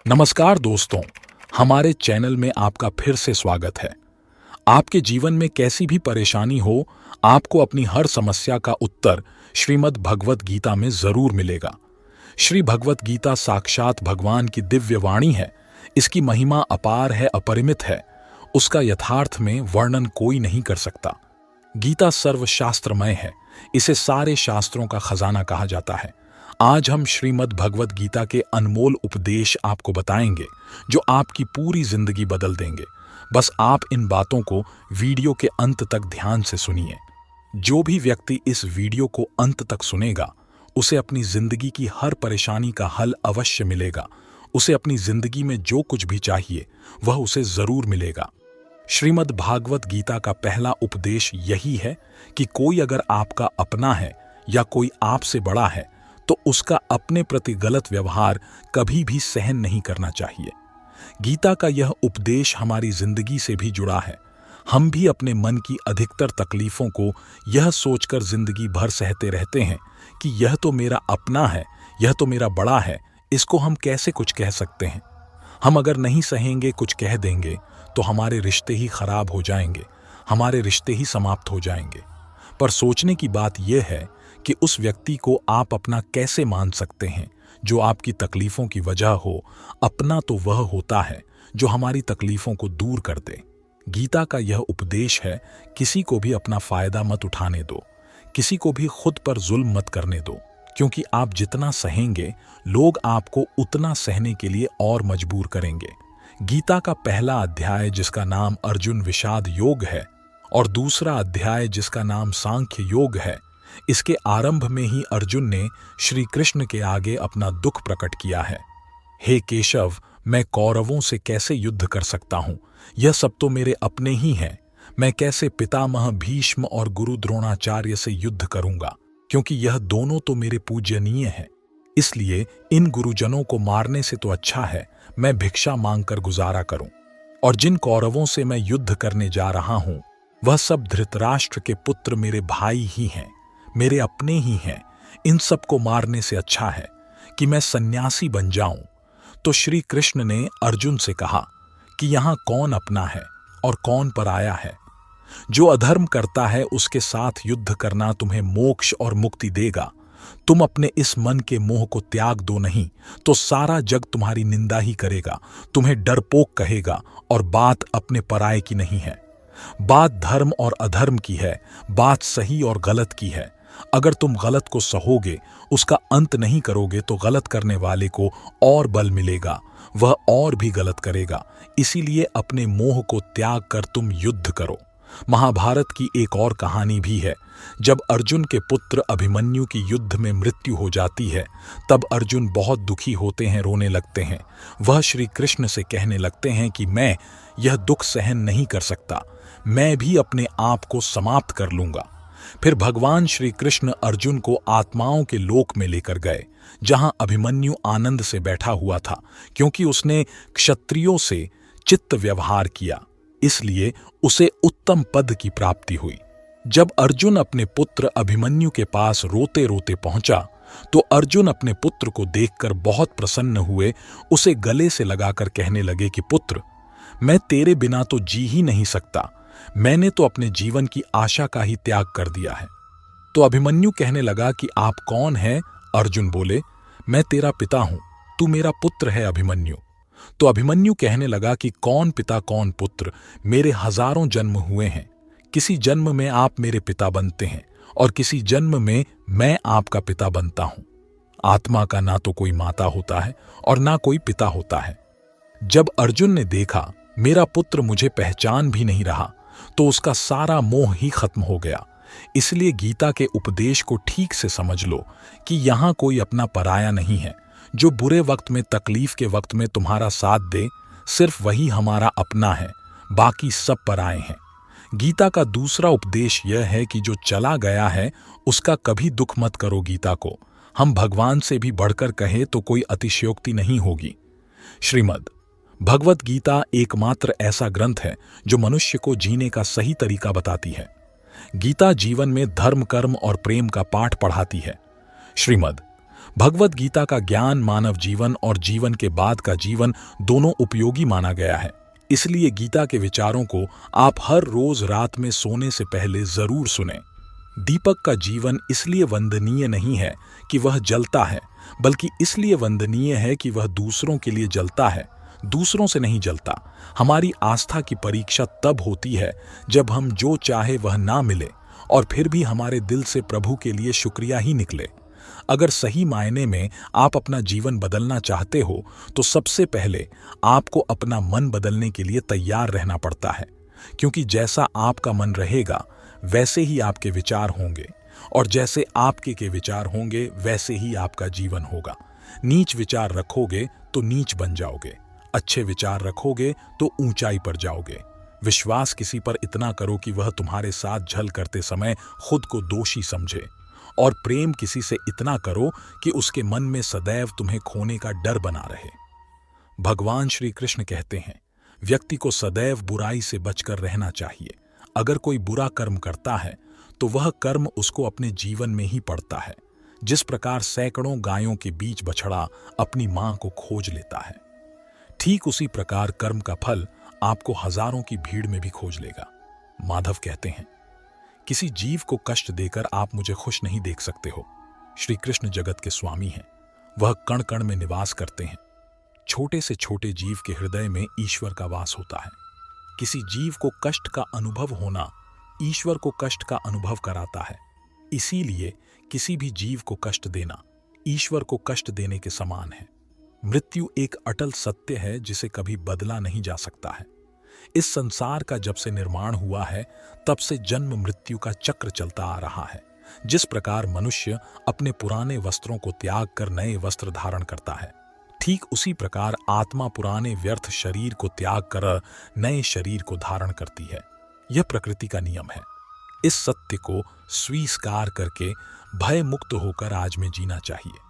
नमस्कार दोस्तों, हमारे चैनल में आपका फिर से स्वागत है। आपके जीवन में कैसी भी परेशानी हो, आपको अपनी हर समस्या का उत्तर श्रीमद् भगवत गीता में जरूर मिलेगा। श्री भगवत गीता साक्षात भगवान की दिव्य वाणी है। इसकी महिमा अपार है, अपरिमित है। उसका यथार्थ में वर्णन कोई नहीं कर सकता। गीता सर्वशास्त्रमय है। इसे सारे शास्त्रों का खजाना कहा जाता है। आज हम श्रीमद् भगवत गीता के अनमोल उपदेश आपको बताएंगे, जो आपकी पूरी जिंदगी बदल देंगे। बस आप इन बातों को वीडियो के अंत तक ध्यान से सुनिए। जो भी व्यक्ति इस वीडियो को अंत तक सुनेगा, उसे अपनी जिंदगी की हर परेशानी का हल अवश्य मिलेगा। उसे अपनी जिंदगी में जो कुछ भी चाहिए, वह उसे जरूर मिलेगा। श्रीमद् भागवत गीता का पहला उपदेश यही है कि कोई अगर आपका अपना है या कोई आपसे बड़ा है, तो उसका अपने प्रति गलत व्यवहार कभी भी सहन नहीं करना चाहिए। गीता का यह उपदेश हमारी जिंदगी से भी जुड़ा है। हम भी अपने मन की अधिकतर तकलीफों को यह सोचकर जिंदगी भर सहते रहते हैं कि यह तो मेरा अपना है, यह तो मेरा बड़ा है, इसको हम कैसे कुछ कह सकते हैं। हम अगर नहीं सहेंगे, कुछ कह देंगे, तो हमारे रिश्ते ही खराब हो जाएंगे, हमारे रिश्ते ही समाप्त हो जाएंगे। पर सोचने की बात यह है कि उस व्यक्ति को आप अपना कैसे मान सकते हैं जो आपकी तकलीफों की वजह हो। अपना तो वह होता है जो हमारी तकलीफों को दूर कर दे। गीता का यह उपदेश है, किसी को भी अपना फायदा मत उठाने दो, किसी को भी खुद पर जुल्म मत करने दो, क्योंकि आप जितना सहेंगे, लोग आपको उतना सहने के लिए और मजबूर करेंगे। गीता का पहला अध्याय, जिसका नाम अर्जुन विषाद योग है, और दूसरा अध्याय जिसका नाम सांख्य योग है, इसके आरंभ में ही अर्जुन ने श्री कृष्ण के आगे अपना दुख प्रकट किया है। हे केशव, मैं कौरवों से कैसे युद्ध कर सकता हूं? यह सब तो मेरे अपने ही हैं। मैं कैसे पितामह भीष्म और गुरु द्रोणाचार्य से युद्ध करूंगा, क्योंकि यह दोनों तो मेरे पूजनीय हैं। इसलिए इन गुरुजनों को मारने से तो अच्छा है मैं भिक्षा मांगकर गुजारा करूं। और जिन कौरवों से मैं युद्ध करने जा रहा हूं, वह सब धृतराष्ट्र के पुत्र मेरे भाई ही हैं, मेरे अपने ही हैं। इन सब को मारने से अच्छा है कि मैं सन्यासी बन जाऊं। तो श्री कृष्ण ने अर्जुन से कहा कि यहां कौन अपना है और कौन पराया है। जो अधर्म करता है उसके साथ युद्ध करना तुम्हें मोक्ष और मुक्ति देगा। तुम अपने इस मन के मोह को त्याग दो, नहीं तो सारा जग तुम्हारी निंदा ही करेगा, तुम्हें डरपोक कहेगा। और बात अपने पराये की नहीं है, बात धर्म और अधर्म की है, बात सही और गलत की है। अगर तुम गलत को सहोगे, उसका अंत नहीं करोगे, तो गलत करने वाले को और बल मिलेगा, वह और भी गलत करेगा। इसीलिए अपने मोह को त्याग कर तुम युद्ध करो। महाभारत की एक और कहानी भी है। जब अर्जुन के पुत्र अभिमन्यु की युद्ध में मृत्यु हो जाती है, तब अर्जुन बहुत दुखी होते हैं, रोने लगते हैं। वह श्री कृष्ण से कहने लगते हैं कि मैं यह दुख सहन नहीं कर सकता, मैं भी अपने आप को समाप्त कर लूंगा। फिर भगवान श्री कृष्ण अर्जुन को आत्माओं के लोक में लेकर गए, जहां अभिमन्यु आनंद से बैठा हुआ था, क्योंकि उसने क्षत्रियों से चित्त व्यवहार किया, इसलिए उसे उत्तम पद की प्राप्ति हुई। जब अर्जुन अपने पुत्र अभिमन्यु के पास रोते रोते पहुंचा, तो अर्जुन अपने पुत्र को देखकर बहुत प्रसन्न हुए। उसे गले से लगाकर कहने लगे कि पुत्र, मैं तेरे बिना तो जी ही नहीं सकता, मैंने तो अपने जीवन की आशा का ही त्याग कर दिया है। तो अभिमन्यु कहने लगा कि आप कौन हैं? अर्जुन बोले, मैं तेरा पिता हूं, तू मेरा पुत्र है अभिमन्यु। तो अभिमन्यु कहने लगा कि कौन पिता कौन पुत्र, मेरे हजारों जन्म हुए हैं। किसी जन्म में आप मेरे पिता बनते हैं और किसी जन्म में मैं आपका पिता बनता हूं। आत्मा का ना तो कोई माता होता है और ना कोई पिता होता है। जब अर्जुन ने देखा मेरा पुत्र मुझे पहचान भी नहीं रहा, तो उसका सारा मोह ही खत्म हो गया। इसलिए गीता के उपदेश को ठीक से समझ लो कि यहां कोई अपना पराया नहीं है। जो बुरे वक्त में, तकलीफ के वक्त में तुम्हारा साथ दे, सिर्फ वही हमारा अपना है, बाकी सब पराए हैं। गीता का दूसरा उपदेश यह है कि जो चला गया है उसका कभी दुख मत करो। गीता को हम भगवान से भी बढ़कर कहें तो कोई अतिशयोक्ति नहीं होगी। श्रीमद् भगवत गीता एकमात्र ऐसा ग्रंथ है जो मनुष्य को जीने का सही तरीका बताती है। गीता जीवन में धर्म, कर्म और प्रेम का पाठ पढ़ाती है। श्रीमद् भगवत गीता का ज्ञान मानव जीवन और जीवन के बाद का जीवन दोनों उपयोगी माना गया है। इसलिए गीता के विचारों को आप हर रोज रात में सोने से पहले जरूर सुनें। दीपक का जीवन इसलिए वंदनीय नहीं है कि वह जलता है, बल्कि इसलिए वंदनीय है कि वह दूसरों के लिए जलता है, दूसरों से नहीं जलता। हमारी आस्था की परीक्षा तब होती है जब हम जो चाहे वह ना मिले और फिर भी हमारे दिल से प्रभु के लिए शुक्रिया ही निकले। अगर सही मायने में आप अपना जीवन बदलना चाहते हो तो सबसे पहले आपको अपना मन बदलने के लिए तैयार रहना पड़ता है, क्योंकि जैसा आपका मन रहेगा वैसे ही आपके विचार होंगे, और जैसे आपके के विचार होंगे वैसे ही आपका जीवन होगा। नीच विचार रखोगे तो नीच बन जाओगे, अच्छे विचार रखोगे तो ऊंचाई पर जाओगे। विश्वास किसी पर इतना करो कि वह तुम्हारे साथ छल करते समय खुद को दोषी समझे, और प्रेम किसी से इतना करो कि उसके मन में सदैव तुम्हें खोने का डर बना रहे। भगवान श्री कृष्ण कहते हैं, व्यक्ति को सदैव बुराई से बचकर रहना चाहिए। अगर कोई बुरा कर्म करता है तो वह कर्म उसको अपने जीवन में ही पड़ता है। जिस प्रकार सैकड़ों गायों के बीच बछड़ा अपनी मां को खोज लेता है, ठीक उसी प्रकार कर्म का फल आपको हजारों की भीड़ में भी खोज लेगा। माधव कहते हैं, किसी जीव को कष्ट देकर आप मुझे खुश नहीं देख सकते हो। श्री कृष्ण जगत के स्वामी हैं, वह कण कण में निवास करते हैं। छोटे से छोटे जीव के हृदय में ईश्वर का वास होता है। किसी जीव को कष्ट का अनुभव होना ईश्वर को कष्ट का अनुभव कराता है। इसीलिए किसी भी जीव को कष्ट देना ईश्वर को कष्ट देने के समान है। मृत्यु एक अटल सत्य है जिसे कभी बदला नहीं जा सकता है। इस संसार का जब से निर्माण हुआ है तब से जन्म मृत्यु का चक्र चलता आ रहा है। जिस प्रकार मनुष्य अपने पुराने वस्त्रों को त्याग कर नए वस्त्र धारण करता है, ठीक उसी प्रकार आत्मा पुराने व्यर्थ शरीर को त्याग कर नए शरीर को धारण करती है। यह प्रकृति का नियम है। इस सत्य को स्वीकार करके भय मुक्त होकर आज में जीना चाहिए।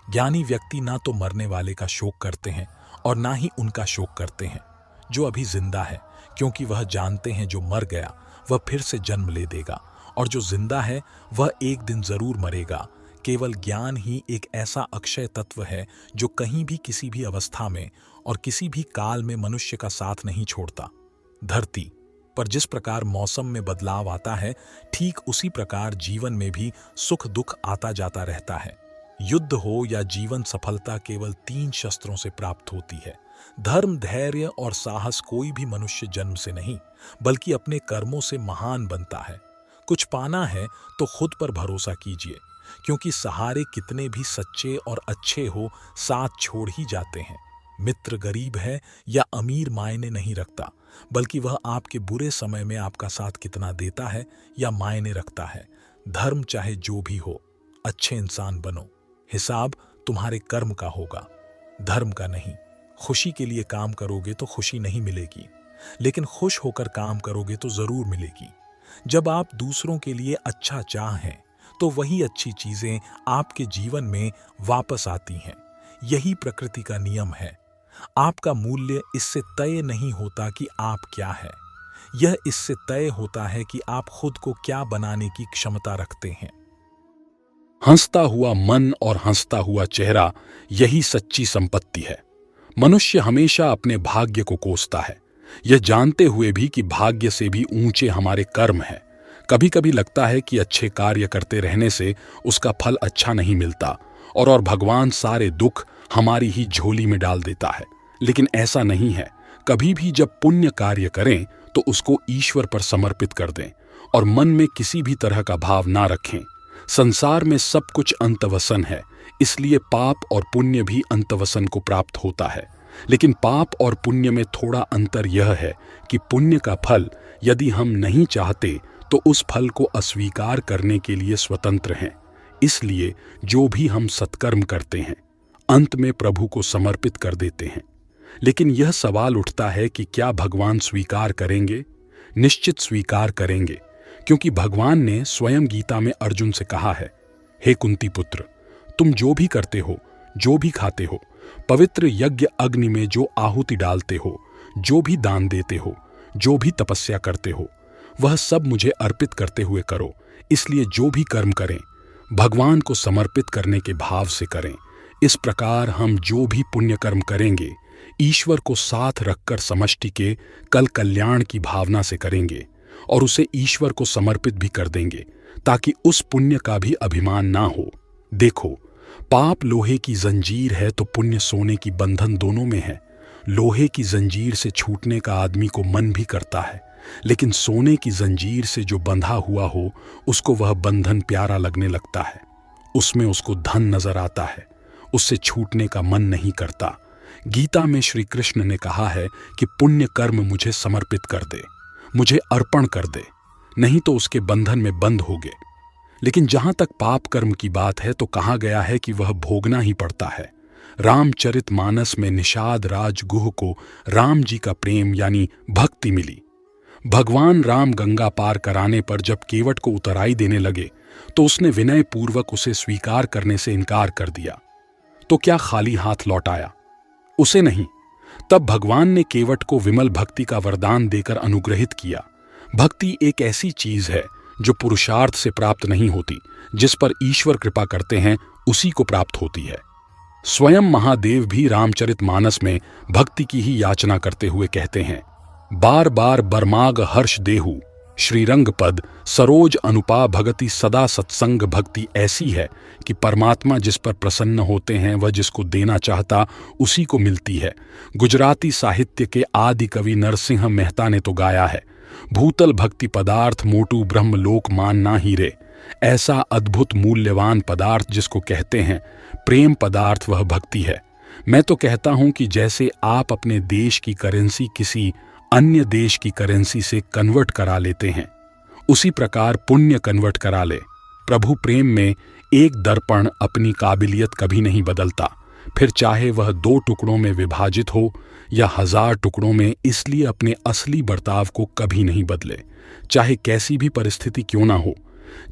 ज्ञानी व्यक्ति ना तो मरने वाले का शोक करते हैं और ना ही उनका शोक करते हैं जो अभी जिंदा है, क्योंकि वह जानते हैं जो मर गया वह फिर से जन्म ले देगा, और जो जिंदा है वह एक दिन जरूर मरेगा। केवल ज्ञान ही एक ऐसा अक्षय तत्व है जो कहीं भी किसी भी अवस्था में और किसी भी काल में मनुष्य का साथ नहीं छोड़ता। धरती पर जिस प्रकार मौसम में बदलाव आता है, ठीक उसी प्रकार जीवन में भी सुख दुख आता जाता रहता है। युद्ध हो या जीवन सफलता केवल 3 शस्त्रों से प्राप्त होती है। धर्म, धैर्य और साहस कोई भी मनुष्य जन्म से नहीं बल्कि अपने कर्मों से महान बनता है। कुछ पाना है तो खुद पर भरोसा कीजिए, क्योंकि सहारे कितने भी सच्चे और अच्छे हो साथ छोड़ ही जाते हैं। मित्र गरीब है या अमीर मायने नहीं रखता, बल्कि वह आपके बुरे समय में आपका साथ कितना देता है या मायने रखता है। धर्म चाहे जो भी हो, अच्छे इंसान बनो। हिसाब तुम्हारे कर्म का होगा, धर्म का नहीं। खुशी के लिए काम करोगे तो खुशी नहीं मिलेगी, लेकिन खुश होकर काम करोगे तो जरूर मिलेगी। जब आप दूसरों के लिए अच्छा चाहें तो वही अच्छी चीजें आपके जीवन में वापस आती हैं। यही प्रकृति का नियम है। आपका मूल्य इससे तय नहीं होता कि आप क्या है, यह इससे तय होता है कि आप खुद को क्या बनाने की क्षमता रखते हैं। हंसता हुआ मन और हंसता हुआ चेहरा, यही सच्ची संपत्ति है। मनुष्य हमेशा अपने भाग्य को कोसता है, यह जानते हुए भी कि भाग्य से भी ऊंचे हमारे कर्म हैं। कभी कभी लगता है कि अच्छे कार्य करते रहने से उसका फल अच्छा नहीं मिलता और भगवान सारे दुख हमारी ही झोली में डाल देता है, लेकिन ऐसा नहीं है। कभी भी जब पुण्य कार्य करें तो उसको ईश्वर पर समर्पित कर दें और मन में किसी भी तरह का भाव ना रखें। संसार में सब कुछ अंतवसन है, इसलिए पाप और पुण्य भी अंतवसन को प्राप्त होता है। लेकिन पाप और पुण्य में थोड़ा अंतर यह है कि पुण्य का फल यदि हम नहीं चाहते तो उस फल को अस्वीकार करने के लिए स्वतंत्र हैं। इसलिए जो भी हम सत्कर्म करते हैं अंत में प्रभु को समर्पित कर देते हैं। लेकिन यह सवाल उठता है कि क्या भगवान स्वीकार करेंगे? निश्चित स्वीकार करेंगे, क्योंकि भगवान ने स्वयं गीता में अर्जुन से कहा है, हे कुंती पुत्र, तुम जो भी करते हो, जो भी खाते हो, पवित्र यज्ञ अग्नि में जो आहुति डालते हो, जो भी दान देते हो, जो भी तपस्या करते हो, वह सब मुझे अर्पित करते हुए करो। इसलिए जो भी कर्म करें भगवान को समर्पित करने के भाव से करें। इस प्रकार हम जो भी पुण्य कर्म करेंगे, ईश्वर को साथ रखकर समष्टि के कल कल्याण की भावना से करेंगे और उसे ईश्वर को समर्पित भी कर देंगे, ताकि उस पुण्य का भी अभिमान ना हो। देखो, पाप लोहे की जंजीर है तो पुण्य सोने की बंधन दोनों में है। लोहे की जंजीर से छूटने का आदमी को मन भी करता है, लेकिन सोने की जंजीर से जो बंधा हुआ हो उसको वह बंधन प्यारा लगने लगता है। उसमें उसको धन नजर आता है, उससे छूटने का मन नहीं करता। गीता में श्री कृष्ण ने कहा है कि पुण्य कर्म मुझे समर्पित कर दे, मुझे अर्पण कर दे, नहीं तो उसके बंधन में बंद होगे। लेकिन जहां तक पाप कर्म की बात है तो कहा गया है कि वह भोगना ही पड़ता है। रामचरितमानस में निषाद राज गुह को राम जी का प्रेम यानी भक्ति मिली। भगवान राम गंगा पार कराने पर जब केवट को उतराई देने लगे तो उसने विनय पूर्वक उसे स्वीकार करने से इनकार कर दिया। तो क्या खाली हाथ लौट आया? उसे नहीं। तब भगवान ने केवट को विमल भक्ति का वरदान देकर अनुग्रहित किया। भक्ति एक ऐसी चीज है जो पुरुषार्थ से प्राप्त नहीं होती, जिस पर ईश्वर कृपा करते हैं उसी को प्राप्त होती है। स्वयं महादेव भी रामचरितमानस में भक्ति की ही याचना करते हुए कहते हैं, बार बार बरमाग हर्ष देहु श्रीरंग पद सरोज अनुपा भगति सदा सत्संग। भक्ति ऐसी है कि परमात्मा जिस पर प्रसन्न होते हैं वह जिसको देना चाहता उसी को मिलती है। गुजराती साहित्य के आदि कवि नरसिंह मेहता ने तो गाया है, भूतल भक्ति पदार्थ मोटू ब्रह्मलोक मानना ही रे। ऐसा अद्भुत मूल्यवान पदार्थ जिसको कहते हैं प्रेम पदार्थ, वह भक्ति है। मैं तो कहता हूं कि जैसे आप अपने देश की करेंसी किसी अन्य देश की करेंसी से कन्वर्ट करा लेते हैं, उसी प्रकार पुण्य कन्वर्ट करा ले। प्रभु प्रेम में एक दर्पण अपनी काबिलियत कभी नहीं बदलता, फिर चाहे वह 2 टुकड़ों में विभाजित हो या 1000 टुकड़ों में, इसलिए अपने असली बर्ताव को कभी नहीं बदले, चाहे कैसी भी परिस्थिति क्यों ना हो।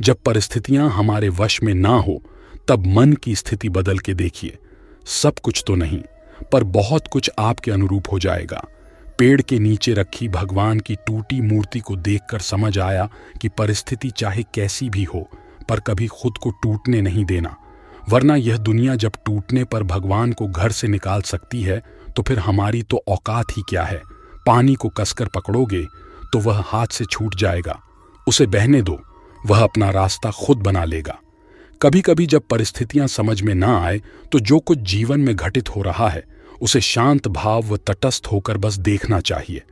जब परिस्थितियां हमारे वश में ना हो तब मन की स्थिति बदल के देखिए। सब कुछ तो नहीं, पर बहुत कुछ आपके अनुरूप हो जाएगा। पेड़ के नीचे रखी भगवान की टूटी मूर्ति को देखकर समझ आया कि परिस्थिति चाहे कैसी भी हो, पर कभी खुद को टूटने नहीं देना, वरना यह दुनिया जब टूटने पर भगवान को घर से निकाल सकती है तो फिर हमारी तो औकात ही क्या है। पानी को कसकर पकड़ोगे तो वह हाथ से छूट जाएगा, उसे बहने दो, वह अपना रास्ता खुद बना लेगा। कभी कभी जब परिस्थितियां समझ में ना आए तो जो कुछ जीवन में घटित हो रहा है उसे शांत भाव व तटस्थ होकर बस देखना चाहिए।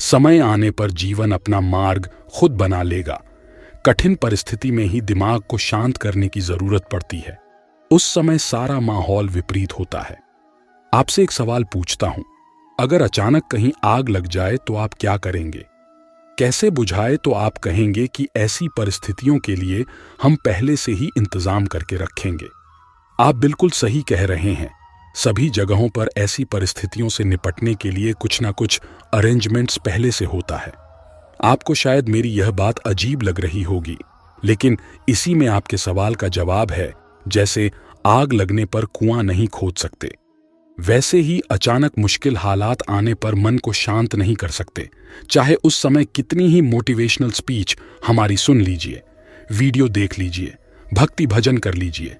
समय आने पर जीवन अपना मार्ग खुद बना लेगा। कठिन परिस्थिति में ही दिमाग को शांत करने की जरूरत पड़ती है, उस समय सारा माहौल विपरीत होता है। आपसे एक सवाल पूछता हूं, अगर अचानक कहीं आग लग जाए तो आप क्या करेंगे? कैसे बुझाए तो आप कहेंगे कि ऐसी परिस्थितियों के लिए हम पहले से ही इंतजाम करके रखेंगे। आप बिल्कुल सही कह रहे हैं। सभी जगहों पर ऐसी परिस्थितियों से निपटने के लिए कुछ ना कुछ अरेंजमेंट्स पहले से होता है। आपको शायद मेरी यह बात अजीब लग रही होगी, लेकिन इसी में आपके सवाल का जवाब है। जैसे आग लगने पर कुआं नहीं खोद सकते, वैसे ही अचानक मुश्किल हालात आने पर मन को शांत नहीं कर सकते। चाहे उस समय कितनी ही मोटिवेशनल स्पीच हमारी सुन लीजिए, वीडियो देख लीजिए, भक्ति भजन कर लीजिए,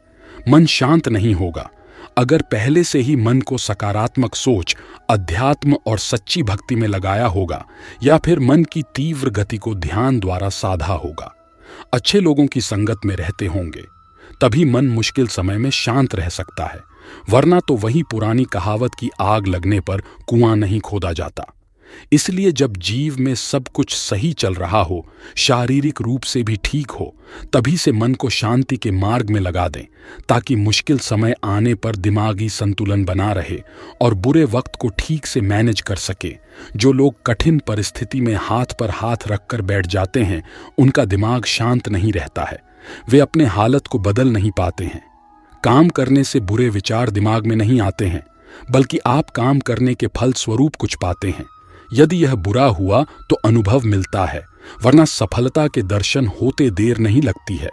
मन शांत नहीं होगा। अगर पहले से ही मन को सकारात्मक सोच, अध्यात्म और सच्ची भक्ति में लगाया होगा, या फिर मन की तीव्र गति को ध्यान द्वारा साधा होगा, अच्छे लोगों की संगत में रहते होंगे, तभी मन मुश्किल समय में शांत रह सकता है। वरना तो वही पुरानी कहावत की आग लगने पर कुआं नहीं खोदा जाता। इसलिए जब जीव में सब कुछ सही चल रहा हो, शारीरिक रूप से भी ठीक हो, तभी से मन को शांति के मार्ग में लगा दें, ताकि मुश्किल समय आने पर दिमागी संतुलन बना रहे और बुरे वक्त को ठीक से मैनेज कर सके। जो लोग कठिन परिस्थिति में हाथ पर हाथ रखकर बैठ जाते हैं, उनका दिमाग शांत नहीं रहता है, वे अपने हालत को बदल नहीं पाते हैं। काम करने से बुरे विचार दिमाग में नहीं आते हैं, बल्कि आप काम करने के फल स्वरूप कुछ पाते हैं। यदि यह बुरा हुआ तो अनुभव मिलता है, वरना सफलता के दर्शन होते देर नहीं लगती है।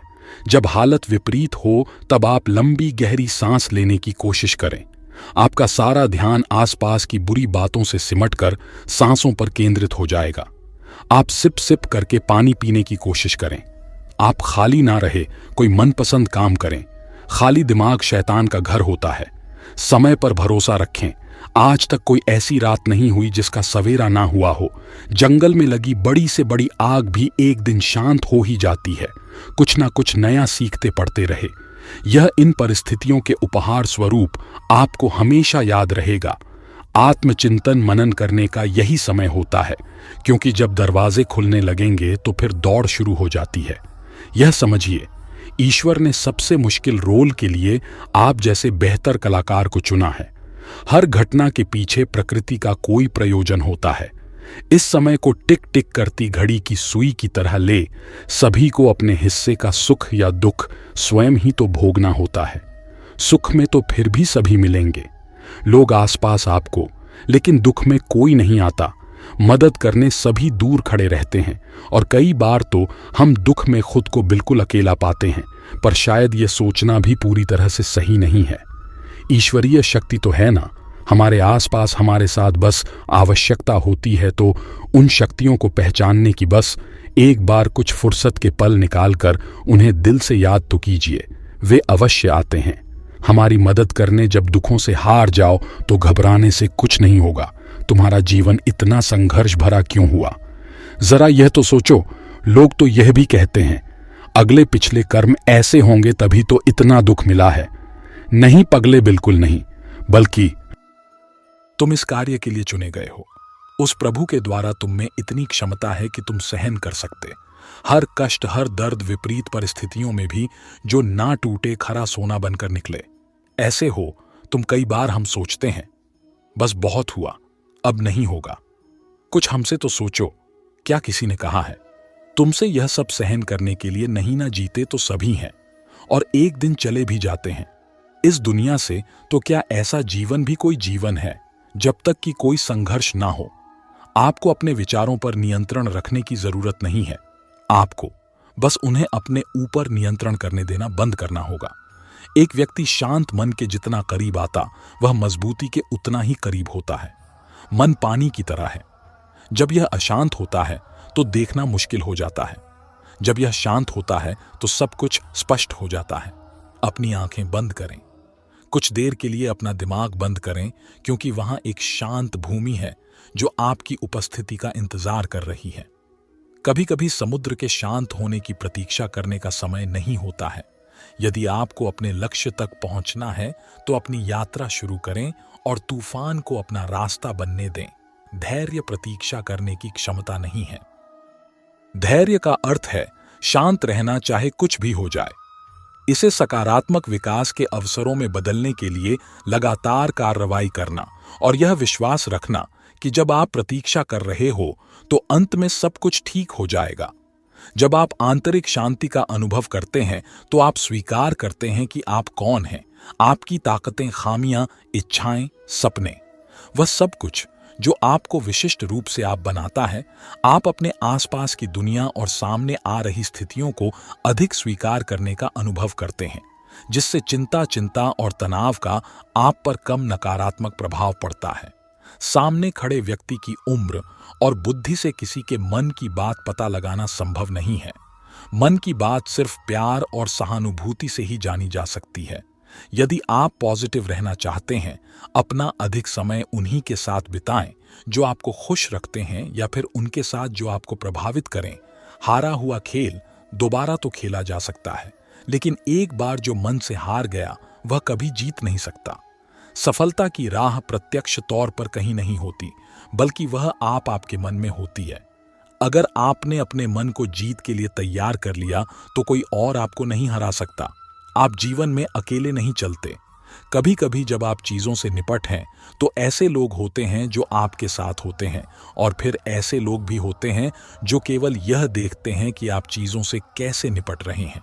जब हालत विपरीत हो तब आप लंबी गहरी सांस लेने की कोशिश करें। आपका सारा ध्यान आसपास की बुरी बातों से सिमटकर सांसों पर केंद्रित हो जाएगा। आप सिप सिप करके पानी पीने की कोशिश करें। आप खाली ना रहे कोई मनपसंद काम करें। खाली दिमाग शैतान का घर होता है। समय पर भरोसा रखें। आज तक कोई ऐसी रात नहीं हुई जिसका सवेरा ना हुआ हो। जंगल में लगी बड़ी से बड़ी आग भी एक दिन शांत हो ही जाती है। कुछ ना कुछ नया सीखते पड़ते रहे। यह इन परिस्थितियों के उपहार स्वरूप आपको हमेशा याद रहेगा। आत्मचिंतन मनन करने का यही समय होता है, क्योंकि जब दरवाजे खुलने लगेंगे तो फिर दौड़ शुरू हो जाती है। यह समझिए, ईश्वर ने सबसे मुश्किल रोल के लिए आप जैसे बेहतर कलाकार को चुना है। हर घटना के पीछे प्रकृति का कोई प्रयोजन होता है। इस समय को टिक टिक करती घड़ी की सुई की तरह ले सभी को अपने हिस्से का सुख या दुख स्वयं ही तो भोगना होता है। सुख में तो फिर भी सभी मिलेंगे, लोग आसपास आपको, लेकिन दुख में कोई नहीं आता। मदद करने सभी दूर खड़े रहते हैं और कई बार तो हम दुख में खुद को बिल्कुल अकेला पाते हैं, पर शायद ये सोचना भी पूरी तरह से सही नहीं है। ईश्वरीय शक्ति तो है ना हमारे आसपास, हमारे साथ, बस आवश्यकता होती है तो उन शक्तियों को पहचानने की बस एक बार कुछ फुर्सत के पल निकालकर उन्हें दिल से याद तो कीजिए। वे अवश्य आते हैं हमारी मदद करने। जब दुखों से हार जाओ तो घबराने से कुछ नहीं होगा। तुम्हारा जीवन इतना संघर्ष भरा क्यों हुआ? जरा यह तो सोचो। लोग तो यह भी कहते हैं अगले पिछले कर्म ऐसे होंगे तभी तो इतना दुख मिला है। नहीं पगले, बिल्कुल नहीं, बल्कि तुम इस कार्य के लिए चुने गए हो। उस प्रभु के द्वारा तुम में इतनी क्षमता है कि तुम सहन कर सकते हर कष्ट, हर दर्द, विपरीत परिस्थितियों में भी जो ना टूटे खरा सोना बनकर निकले। ऐसे हो तुम। कई बार हम सोचते हैं बस बहुत हुआ, अब नहीं होगा। कुछ हमसे तो सोचो। क्या किसी ने कहा है तुमसे यह सब सहन करने के लिए? नहीं ना जीते तो सभी हैं और एक दिन चले भी जाते हैं इस दुनिया से। तो क्या ऐसा जीवन भी कोई जीवन है जब तक कि कोई संघर्ष ना हो? आपको अपने विचारों पर नियंत्रण रखने की जरूरत नहीं है। आपको बस उन्हें अपने ऊपर नियंत्रण करने देना बंद करना होगा। एक व्यक्ति शांत मन के जितना करीब आता, वह मजबूती के उतना ही करीब होता है। मन पानी की तरह है। जब यह अशांत होता है तो देखना मुश्किल हो जाता है। जब यह शांत होता है तो सब कुछ स्पष्ट हो जाता है। अपनी आंखें बंद करें। कुछ देर के लिए अपना दिमाग बंद करें, क्योंकि वहां एक शांत भूमि है जो आपकी उपस्थिति का इंतजार कर रही है। कभी कभी समुद्र के शांत होने की प्रतीक्षा करने का समय नहीं होता है। यदि आपको अपने लक्ष्य तक पहुंचना है तो अपनी यात्रा शुरू करें और तूफान को अपना रास्ता बनने दें। धैर्य प्रतीक्षा करने की क्षमता नहीं है। धैर्य का अर्थ है शांत रहना चाहे कुछ भी हो जाए। इसे सकारात्मक विकास के अवसरों में बदलने के लिए लगातार कार्रवाई करना और यह विश्वास रखना कि जब आप प्रतीक्षा कर रहे हो तो अंत में सब कुछ ठीक हो जाएगा। जब आप आंतरिक शांति का अनुभव करते हैं तो आप स्वीकार करते हैं कि आप कौन हैं, आपकी ताकतें, खामियां, इच्छाएं, सपने, वह सब कुछ जो आपको विशिष्ट रूप से आप बनाता है। आप अपने आसपास की दुनिया और सामने आ रही स्थितियों को अधिक स्वीकार करने का अनुभव करते हैं, जिससे चिंता और तनाव का आप पर कम नकारात्मक प्रभाव पड़ता है। सामने खड़े व्यक्ति की उम्र और बुद्धि से किसी के मन की बात पता लगाना संभव नहीं है। मन की बात सिर्फ प्यार और सहानुभूति से ही जानी जा सकती है। यदि आप पॉजिटिव रहना चाहते हैं, अपना अधिक समय उन्हीं के साथ बिताएं जो आपको खुश रखते हैं या फिर उनके साथ जो आपको प्रभावित करें। हारा हुआ खेल दोबारा तो खेला जा सकता है, लेकिन एक बार जो मन से हार गया वह कभी जीत नहीं सकता। सफलता की राह प्रत्यक्ष तौर पर कहीं नहीं होती, बल्कि वह आपके मन में होती है। अगर आपने अपने मन को जीत के लिए तैयार कर लिया तो कोई और आपको नहीं हरा सकता। आप जीवन में अकेले नहीं चलते। कभी कभी जब आप चीजों से निपट हैं तो ऐसे लोग होते हैं जो आपके साथ होते हैं, और फिर ऐसे लोग भी होते हैं जो केवल यह देखते हैं कि आप चीजों से कैसे निपट रहे हैं।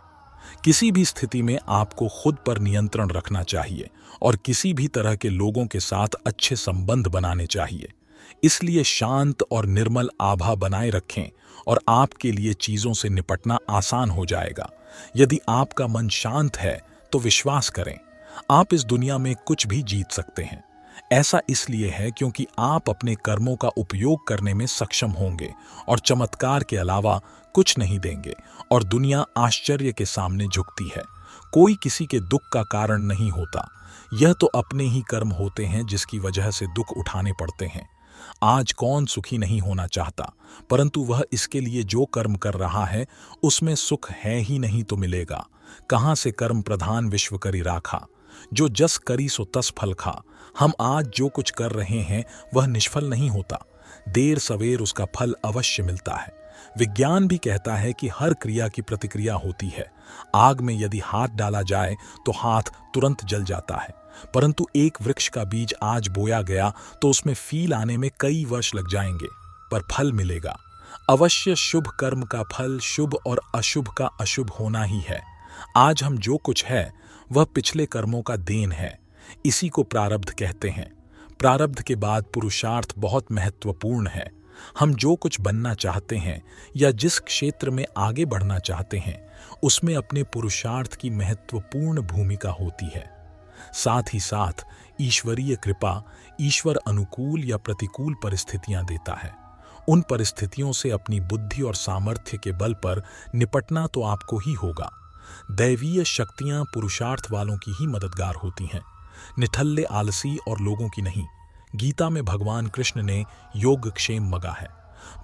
किसी भी स्थिति में आपको खुद पर नियंत्रण रखना चाहिए और किसी भी तरह के लोगों के साथ अच्छे संबंध बनाने चाहिए। इसलिए शांत और निर्मल आभा बनाए रखें और आपके लिए चीजों से निपटना आसान हो जाएगा। यदि आपका मन शांत है तो विश्वास करें, आप इस दुनिया में कुछ भी जीत सकते हैं। ऐसा इसलिए है क्योंकि आप अपने कर्मों का उपयोग करने में सक्षम होंगे और चमत्कार के अलावा कुछ नहीं देंगे, और दुनिया आश्चर्य के सामने झुकती है। कोई किसी के दुख का कारण नहीं होता, यह तो अपने ही कर्म होते हैं जिसकी वजह से दुख उठाने पड़ते हैं। आज कौन सुखी नहीं होना चाहता, परंतु वह इसके लिए जो कर्म कर रहा है उसमें सुख है ही नहीं तो मिलेगा कहां से। कर्म प्रधान विश्व करी राखा, जो जस करी सो तस फल खा। हम आज जो कुछ कर रहे हैं वह निष्फल नहीं होता, देर सवेर उसका फल अवश्य मिलता है। विज्ञान भी कहता है कि हर क्रिया की प्रतिक्रिया होती है। आग में यदि हाथ डाला जाए तो हाथ तुरंत जल जाता है, परंतु एक वृक्ष का बीज आज बोया गया तो उसमें फील आने में कई वर्ष लग जाएंगे, पर फल मिलेगा अवश्य। शुभ कर्म का फल शुभ और अशुभ का अशुभ होना ही है। आज हम जो कुछ है वह पिछले कर्मों का देन है, इसी को प्रारब्ध कहते हैं। प्रारब्ध के बाद पुरुषार्थ बहुत महत्वपूर्ण है। हम जो कुछ बनना चाहते हैं या जिस क्षेत्र में आगे बढ़ना चाहते हैं उसमें अपने पुरुषार्थ की महत्वपूर्ण भूमिका होती है। साथ ही साथ ईश्वरीय कृपा ईश्वर अनुकूल या प्रतिकूल परिस्थितियां देता है। उन परिस्थितियों से अपनी बुद्धि और सामर्थ्य के बल पर निपटना तो आपको ही होगा। दैवीय शक्तियां पुरुषार्थ वालों की ही मददगार होती हैं, निठल्ले आलसी और लोगों की नहीं। गीता में भगवान कृष्ण ने योगक्षेम मगा है।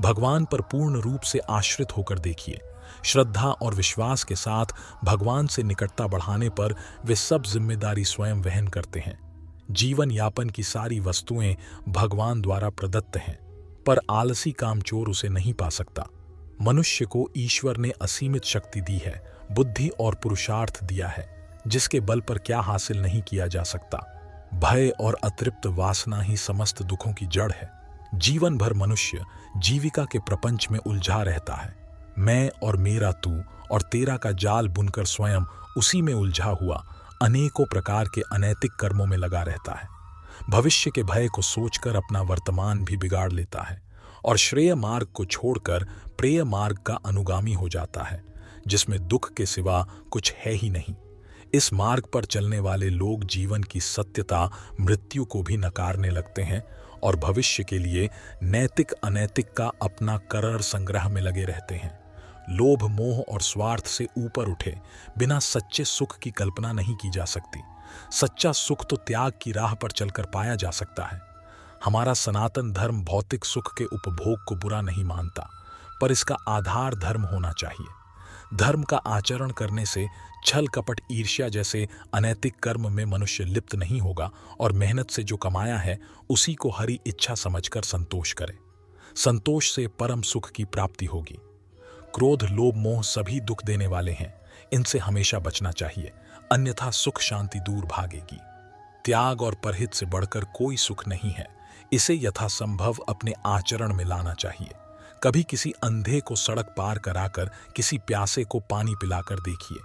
भगवान पर पूर्ण रूप से आश्रित होकर देखिए। श्रद्धा और विश्वास के साथ भगवान से निकटता बढ़ाने पर वे सब जिम्मेदारी स्वयं वहन करते हैं। जीवन यापन की सारी वस्तुएं भगवान द्वारा प्रदत्त हैं, पर आलसी कामचोर उसे नहीं पा सकता। मनुष्य को ईश्वर ने असीमित शक्ति दी है, बुद्धि और पुरुषार्थ दिया है, जिसके बल पर क्या हासिल नहीं किया जा सकता। भय और अतृप्त वासना ही समस्त दुखों की जड़ है। जीवन भर मनुष्य जीविका के प्रपंच में उलझा रहता है। मैं और मेरा तू और तेरा का जाल बुनकर स्वयं उसी में उलझा हुआ अनेकों प्रकार के अनैतिक कर्मों में लगा रहता है। भविष्य के भय को सोचकर अपना वर्तमान भी बिगाड़ लेता है और श्रेय मार्ग को छोड़कर प्रेय मार्ग का अनुगामी हो जाता है, जिसमें दुख के सिवा कुछ है ही नहीं। इस मार्ग पर चलने वाले लोग जीवन की सत्यता मृत्यु को भी नकारने लगते हैं और भविष्य के लिए नैतिक अनैतिक का अपना करर संग्रह में लगे रहते हैं। लोभ मोह और स्वार्थ से ऊपर उठे बिना सच्चे सुख की कल्पना नहीं की जा सकती। सच्चा सुख तो त्याग की राह पर चलकर पाया जा सकता है। हमारा सनातन धर्म भौतिक सुख के उपभोग को बुरा नहीं मानता, पर इसका आधार धर्म होना चाहिए। धर्म का आचरण करने से छल कपट ईर्ष्या जैसे अनैतिक कर्म में मनुष्य लिप्त नहीं होगा और मेहनत से जो कमाया है उसी को हरी इच्छा समझकर संतोष करे। संतोष से परम सुख की प्राप्ति होगी। क्रोध लोभ मोह सभी दुख देने वाले हैं, इनसे हमेशा बचना चाहिए, अन्यथा सुख शांति दूर भागेगी। त्याग और परहित से बढ़कर कोई सुख नहीं है, इसे यथासंभव अपने आचरण में लाना चाहिए। कभी किसी अंधे को सड़क पार कराकर किसी प्यासे को पानी पिलाकर देखिए।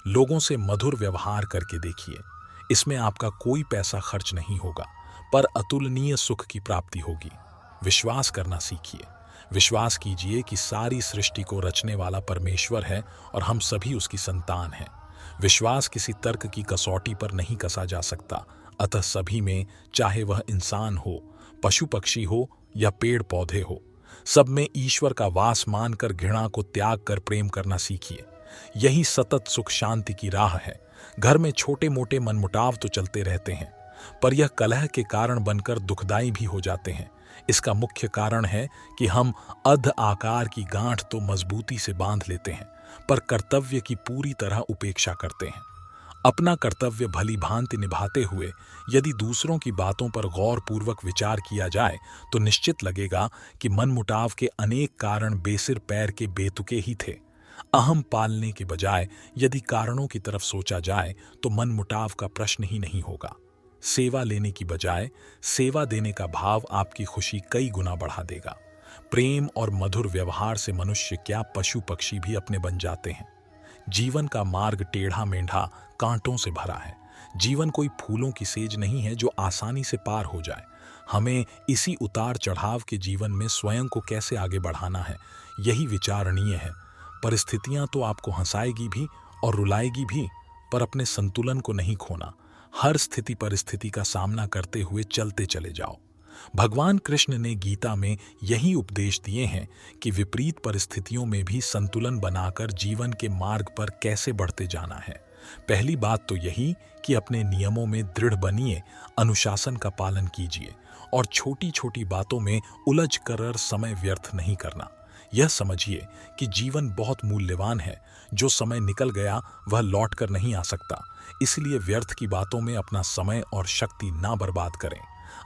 लोगों से मधुर व्यवहार करके देखिए। इसमें आपका कोई पैसा खर्च नहीं होगा, पर अतुलनीय सुख की प्राप्ति होगी। विश्वास करना सीखिए। विश्वास कीजिए कि सारी सृष्टि को रचने वाला परमेश्वर है और हम सभी उसकी संतान हैं। विश्वास किसी तर्क की कसौटी पर नहीं कसा जा सकता, अतः सभी में, चाहे वह इंसान हो, पशु पक्षी हो या पेड़ पौधे हो, सब में ईश्वर का वास मानकर घृणा को त्याग कर प्रेम करना सीखिए। यही सतत सुख शांति की राह है। घर में छोटे मोटे मनमुटाव तो चलते रहते हैं, पर यह कलह के कारण बनकर दुखदाई भी हो जाते हैं। इसका मुख्य कारण है कि हम अध आकार की गांठ तो मजबूती से बांध लेते हैं, पर कर्तव्य की पूरी तरह उपेक्षा करते हैं। अपना कर्तव्य भली भांति निभाते हुए यदि दूसरों की बातों पर गौर पूर्वक विचार किया जाए तो निश्चित लगेगा कि मनमुटाव के अनेक कारण बेसिर पैर के बेतुके ही थे। अहम पालने के बजाय यदि कारणों की तरफ सोचा जाए तो मनमुटाव का प्रश्न ही नहीं होगा। सेवा लेने की बजाय सेवा देने का भाव आपकी खुशी कई गुना बढ़ा देगा। प्रेम और मधुर व्यवहार से मनुष्य क्या पशु पक्षी भी अपने बन जाते हैं। जीवन का मार्ग टेढ़ा मेढ़ा कांटों से भरा है। जीवन कोई फूलों की सेज नहीं है जो आसानी से पार हो जाए। हमें इसी उतार चढ़ाव के जीवन में स्वयं को कैसे आगे बढ़ाना है, यही विचारणीय है। परिस्थितियां तो आपको हंसाएगी भी और रुलाएगी भी, पर अपने संतुलन को नहीं खोना। हर स्थिति परिस्थिति का सामना करते हुए चलते चले जाओ। भगवान कृष्ण ने गीता में यही उपदेश दिए हैं कि विपरीत परिस्थितियों में भी संतुलन बनाकर जीवन के मार्ग पर कैसे बढ़ते जाना है। पहली बात तो यही कि अपने नियमों में दृढ़ बनिए, अनुशासन का पालन कीजिए और छोटी छोटी बातों में उलझ कर समय व्यर्थ नहीं करना। यह समझिए कि जीवन बहुत मूल्यवान है, जो समय निकल गया वह लौट कर नहीं आ सकता। इसलिए व्यर्थ की बातों में अपना समय और शक्ति ना बर्बाद करें।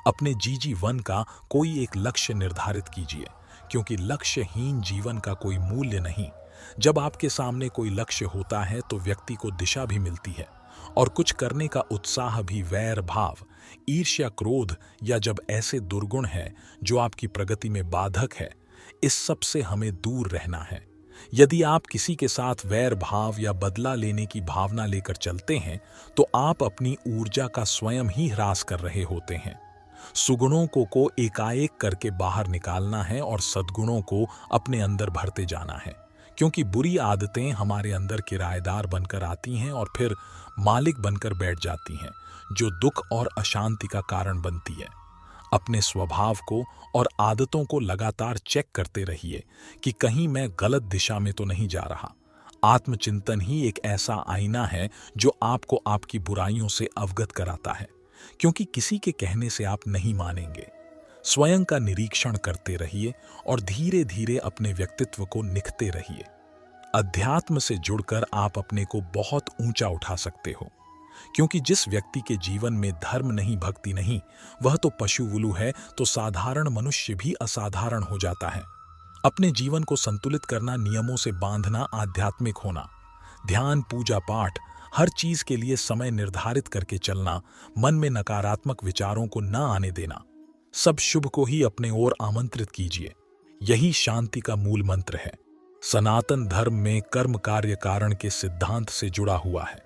अपने जीवन का कोई एक लक्ष्य निर्धारित कीजिए, क्योंकि लक्ष्यहीन जीवन का कोई मूल्य नहीं। जब आपके सामने कोई लक्ष्य होता है तो व्यक्ति को दिशा भी मिलती है और कुछ करने का उत्साह भी। वैर भाव, ईर्ष्या, क्रोध या जब ऐसे दुर्गुण हैं जो आपकी प्रगति में बाधक है, इस सब से हमें दूर रहना है। यदि आप किसी के साथ वैर भाव या बदला लेने की भावना लेकर चलते हैं तो आप अपनी ऊर्जा का स्वयं ही ह्रास कर रहे होते हैं। सुगुणों को एकाएक करके बाहर निकालना है और सद्गुणों को अपने अंदर भरते जाना है, क्योंकि बुरी आदतें हमारे अंदर किराएदार बनकर आती हैं और फिर मालिक बनकर बैठ जाती हैं, जो दुख और अशांति का कारण बनती है। अपने स्वभाव को और आदतों को लगातार चेक करते रहिए कि कहीं मैं गलत दिशा में तो नहीं जा रहा। आत्मचिंतन ही एक ऐसा आईना है जो आपको आपकी बुराइयों से अवगत कराता है, क्योंकि किसी के कहने से आप नहीं मानेंगे। स्वयं का निरीक्षण करते रहिए और धीरे धीरे अपने व्यक्तित्व को निखते रहिए। अध्यात्म से जुड़कर आप अपने को बहुत ऊंचा उठा सकते हो, क्योंकि जिस व्यक्ति के जीवन में धर्म नहीं, भक्ति नहीं, वह तो पशुवुलु है, तो साधारण मनुष्य भी असाधारण हो जाता है। अपने जीवन को संतुलित करना, नियमों से बांधना, आध्यात्मिक होना, ध्यान, पूजा पाठ, हर चीज के लिए समय निर्धारित करके चलना, मन में नकारात्मक विचारों को न आने देना, सब शुभ को ही अपने ओर आमंत्रित कीजिए। यही शांति का मूल मंत्र है। सनातन धर्म में कर्म कार्य कारण के सिद्धांत से जुड़ा हुआ है।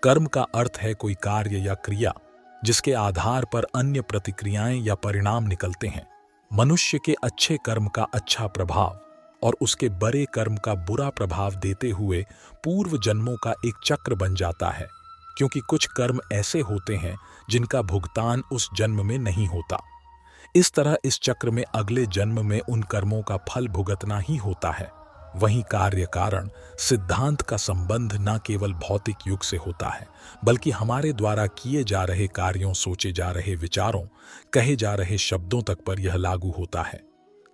कर्म का अर्थ है कोई कार्य या क्रिया जिसके आधार पर अन्य प्रतिक्रियाएं या परिणाम निकलते हैं। मनुष्य के अच्छे कर्म का अच्छा प्रभाव और उसके बुरे कर्म का बुरा प्रभाव देते हुए पूर्व जन्मों का एक चक्र बन जाता है, क्योंकि कुछ कर्म ऐसे होते हैं जिनका भुगतान उस जन्म में नहीं होता। इस तरह इस चक्र में अगले जन्म में उन कर्मों का फल भुगतना ही होता है। वहीं कार्य कारण सिद्धांत का संबंध न केवल भौतिक युग से होता है, बल्कि हमारे द्वारा किए जा रहे कार्यों, सोचे जा रहे विचारों, कहे जा रहे शब्दों तक पर यह लागू होता है।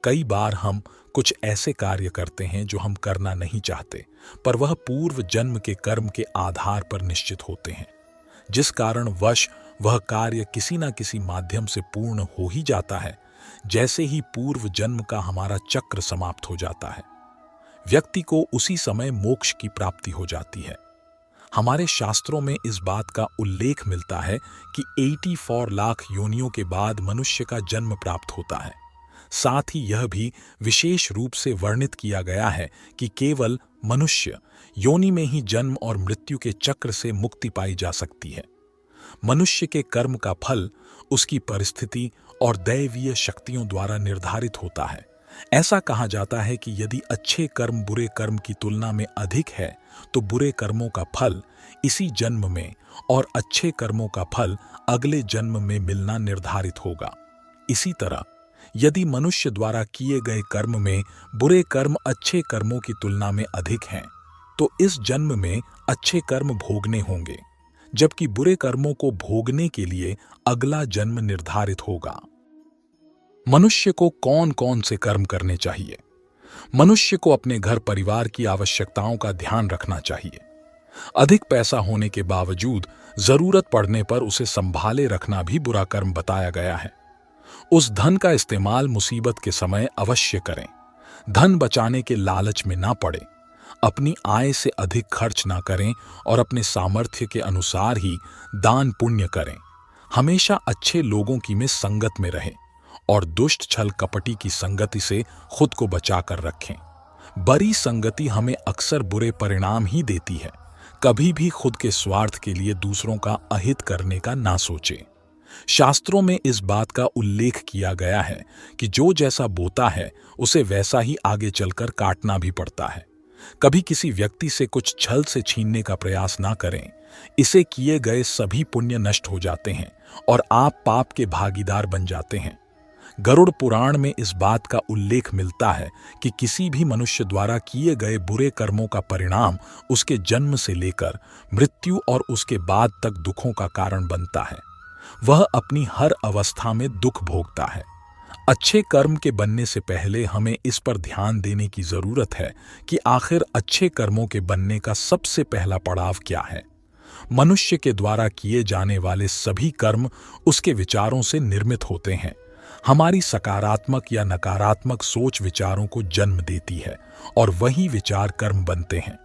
कई बार हम कुछ ऐसे कार्य करते हैं जो हम करना नहीं चाहते, पर वह पूर्व जन्म के कर्म के आधार पर निश्चित होते हैं, जिस कारण वश वह कार्य किसी न किसी माध्यम से पूर्ण हो ही जाता है। जैसे ही पूर्व जन्म का हमारा चक्र समाप्त हो जाता है, व्यक्ति को उसी समय मोक्ष की प्राप्ति हो जाती है। हमारे शास्त्रों में इस बात का उल्लेख मिलता है कि 84 लाख योनियों के बाद मनुष्य का जन्म प्राप्त होता है। साथ ही यह भी विशेष रूप से वर्णित किया गया है कि केवल मनुष्य योनि में ही जन्म और मृत्यु के चक्र से मुक्ति पाई जा सकती है। मनुष्य के कर्म का फल उसकी परिस्थिति और दैवीय शक्तियों द्वारा निर्धारित होता है। ऐसा कहा जाता है कि यदि अच्छे कर्म बुरे कर्म की तुलना में अधिक है तो बुरे कर्मों का फल इसी जन्म में और अच्छे कर्मों का फल अगले जन्म में मिलना निर्धारित होगा। इसी तरह यदि मनुष्य द्वारा किए गए कर्म में बुरे कर्म अच्छे कर्मों की तुलना में अधिक हैं, तो इस जन्म में अच्छे कर्म भोगने होंगे, जबकि बुरे कर्मों को भोगने के लिए अगला जन्म निर्धारित होगा। मनुष्य को कौन कौन से कर्म करने चाहिए? मनुष्य को अपने घर परिवार की आवश्यकताओं का ध्यान रखना चाहिए। अधिक पैसा होने के बावजूद जरूरत पड़ने पर उसे संभाले रखना भी बुरा कर्म बताया गया है। उस धन का इस्तेमाल मुसीबत के समय अवश्य करें। धन बचाने के लालच में ना पड़े। अपनी आय से अधिक खर्च ना करें और अपने सामर्थ्य के अनुसार ही दान पुण्य करें। हमेशा अच्छे लोगों की में संगत में रहें और दुष्ट छल कपटी की संगति से खुद को बचा कर रखें। बुरी संगति हमें अक्सर बुरे परिणाम ही देती है। कभी भी खुद के स्वार्थ के लिए दूसरों का अहित करने का ना सोचें। शास्त्रों में इस बात का उल्लेख किया गया है कि जो जैसा बोता है उसे वैसा ही आगे चलकर काटना भी पड़ता है। कभी किसी व्यक्ति से कुछ छल से छीनने का प्रयास ना करें। इसे किए गए सभी पुण्य नष्ट हो जाते हैं और आप पाप के भागीदार बन जाते हैं। गरुड़ पुराण में इस बात का उल्लेख मिलता है कि किसी भी मनुष्य द्वारा किए गए बुरे कर्मों का परिणाम उसके जन्म से लेकर मृत्यु और उसके बाद तक दुखों का कारण बनता है। वह अपनी हर अवस्था में दुख भोगता है। अच्छे कर्म के बनने से पहले हमें इस पर ध्यान देने की जरूरत है कि आखिर अच्छे कर्मों के बनने का सबसे पहला पड़ाव क्या है। मनुष्य के द्वारा किए जाने वाले सभी कर्म उसके विचारों से निर्मित होते हैं। हमारी सकारात्मक या नकारात्मक सोच विचारों को जन्म देती है और वही विचार कर्म बनते हैं।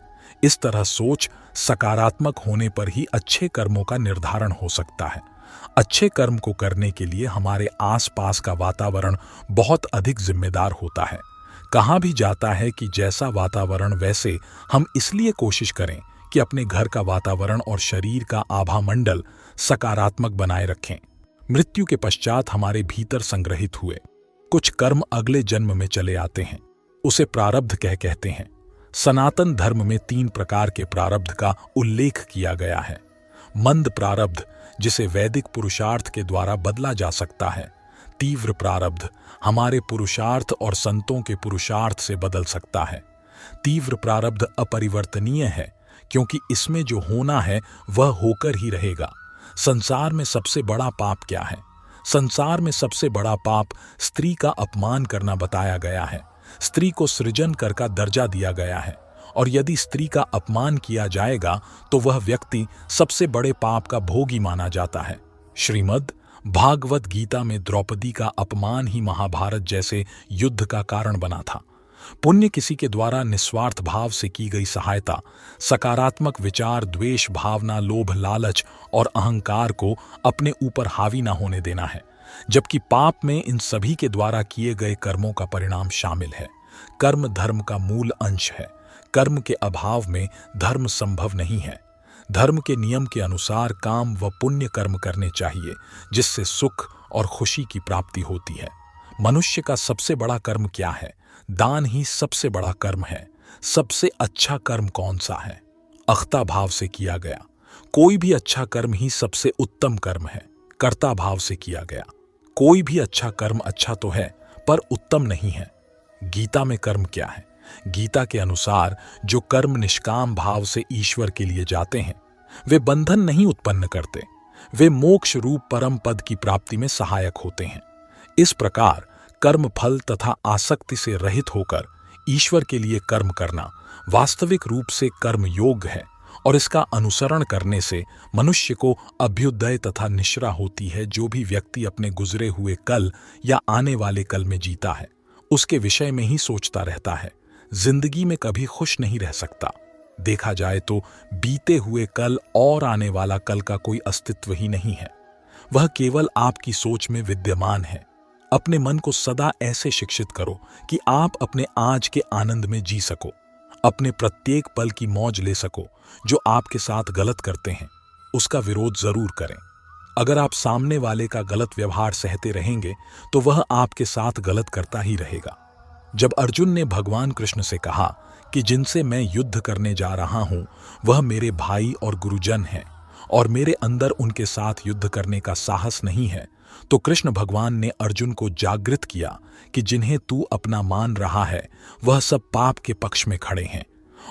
इस तरह सोच सकारात्मक होने पर ही अच्छे कर्मों का निर्धारण हो सकता है। अच्छे कर्म को करने के लिए हमारे आसपास का वातावरण बहुत अधिक जिम्मेदार होता है। कहा भी जाता है कि जैसा वातावरण वैसे हम, इसलिए कोशिश करें कि अपने घर का वातावरण और शरीर का आभामंडल सकारात्मक बनाए रखें। मृत्यु के पश्चात हमारे भीतर संग्रहित हुए कुछ कर्म अगले जन्म में चले आते हैं। उसे प्रारब्ध कहते हैं। सनातन धर्म में 3 प्रकार के प्रारब्ध का उल्लेख किया गया है। मंद प्रारब्ध, जिसे वैदिक पुरुषार्थ के द्वारा बदला जा सकता है। तीव्र प्रारब्ध हमारे पुरुषार्थ और संतों के पुरुषार्थ से बदल सकता है। तीव्र प्रारब्ध अपरिवर्तनीय है, क्योंकि इसमें जो होना है वह होकर ही रहेगा। संसार में सबसे बड़ा पाप क्या है? संसार में सबसे बड़ा पाप स्त्री का अपमान करना बताया गया है। स्त्री को सृजन कर का दर्जा दिया गया है, और यदि स्त्री का अपमान किया जाएगा तो वह व्यक्ति सबसे बड़े पाप का भोगी माना जाता है। श्रीमद् भागवत गीता में द्रौपदी का अपमान ही महाभारत जैसे युद्ध का कारण बना था। पुण्य किसी के द्वारा निस्वार्थ भाव से की गई सहायता, सकारात्मक विचार, द्वेष भावना, लोभ, लालच और अहंकार को अपने ऊपर हावी ना होने देना है। जबकि पाप में इन सभी के द्वारा किए गए कर्मों का परिणाम शामिल है। कर्म धर्म का मूल अंश है। कर्म के अभाव में धर्म संभव नहीं है। धर्म के नियम के अनुसार काम व पुण्य कर्म करने चाहिए, जिससे सुख और खुशी की प्राप्ति होती है। मनुष्य का सबसे बड़ा कर्म क्या है? दान ही सबसे बड़ा कर्म है। सबसे अच्छा कर्म कौन सा है? अख्ता भाव से किया गया कोई भी अच्छा कर्म ही सबसे उत्तम कर्म है। कर्ता भाव से किया गया कोई भी अच्छा कर्म अच्छा तो है, पर उत्तम नहीं है। गीता में कर्म क्या है? गीता के अनुसार जो कर्म निष्काम भाव से ईश्वर के लिए जाते हैं, वे बंधन नहीं उत्पन्न करते, वे मोक्ष रूप परम पद की प्राप्ति में सहायक होते हैं। इस प्रकार कर्म फल तथा आसक्ति से रहित होकर ईश्वर के लिए कर्म करना वास्तविक रूप से कर्म योग है, और इसका अनुसरण करने से मनुष्य को अभ्युदय तथा निश्रा होती है। जो भी व्यक्ति अपने गुजरे हुए कल या आने वाले कल में जीता है, उसके विषय में ही सोचता रहता है, जिंदगी में कभी खुश नहीं रह सकता। देखा जाए तो बीते हुए कल और आने वाला कल का कोई अस्तित्व ही नहीं है, वह केवल आपकी सोच में विद्यमान है। अपने मन को सदा ऐसे शिक्षित करो कि आप अपने आज के आनंद में जी सको, अपने प्रत्येक पल की मौज ले सको। जो आपके साथ गलत करते हैं उसका विरोध जरूर करें। अगर आप सामने वाले का गलत व्यवहार सहते रहेंगे तो वह आपके साथ गलत करता ही रहेगा। जब अर्जुन ने भगवान कृष्ण से कहा कि जिनसे मैं युद्ध करने जा रहा हूं वह मेरे भाई और गुरुजन हैं और मेरे अंदर उनके साथ युद्ध करने का साहस नहीं है, तो कृष्ण भगवान ने अर्जुन को जागृत किया कि जिन्हें तू अपना मान रहा है वह सब पाप के पक्ष में खड़े हैं,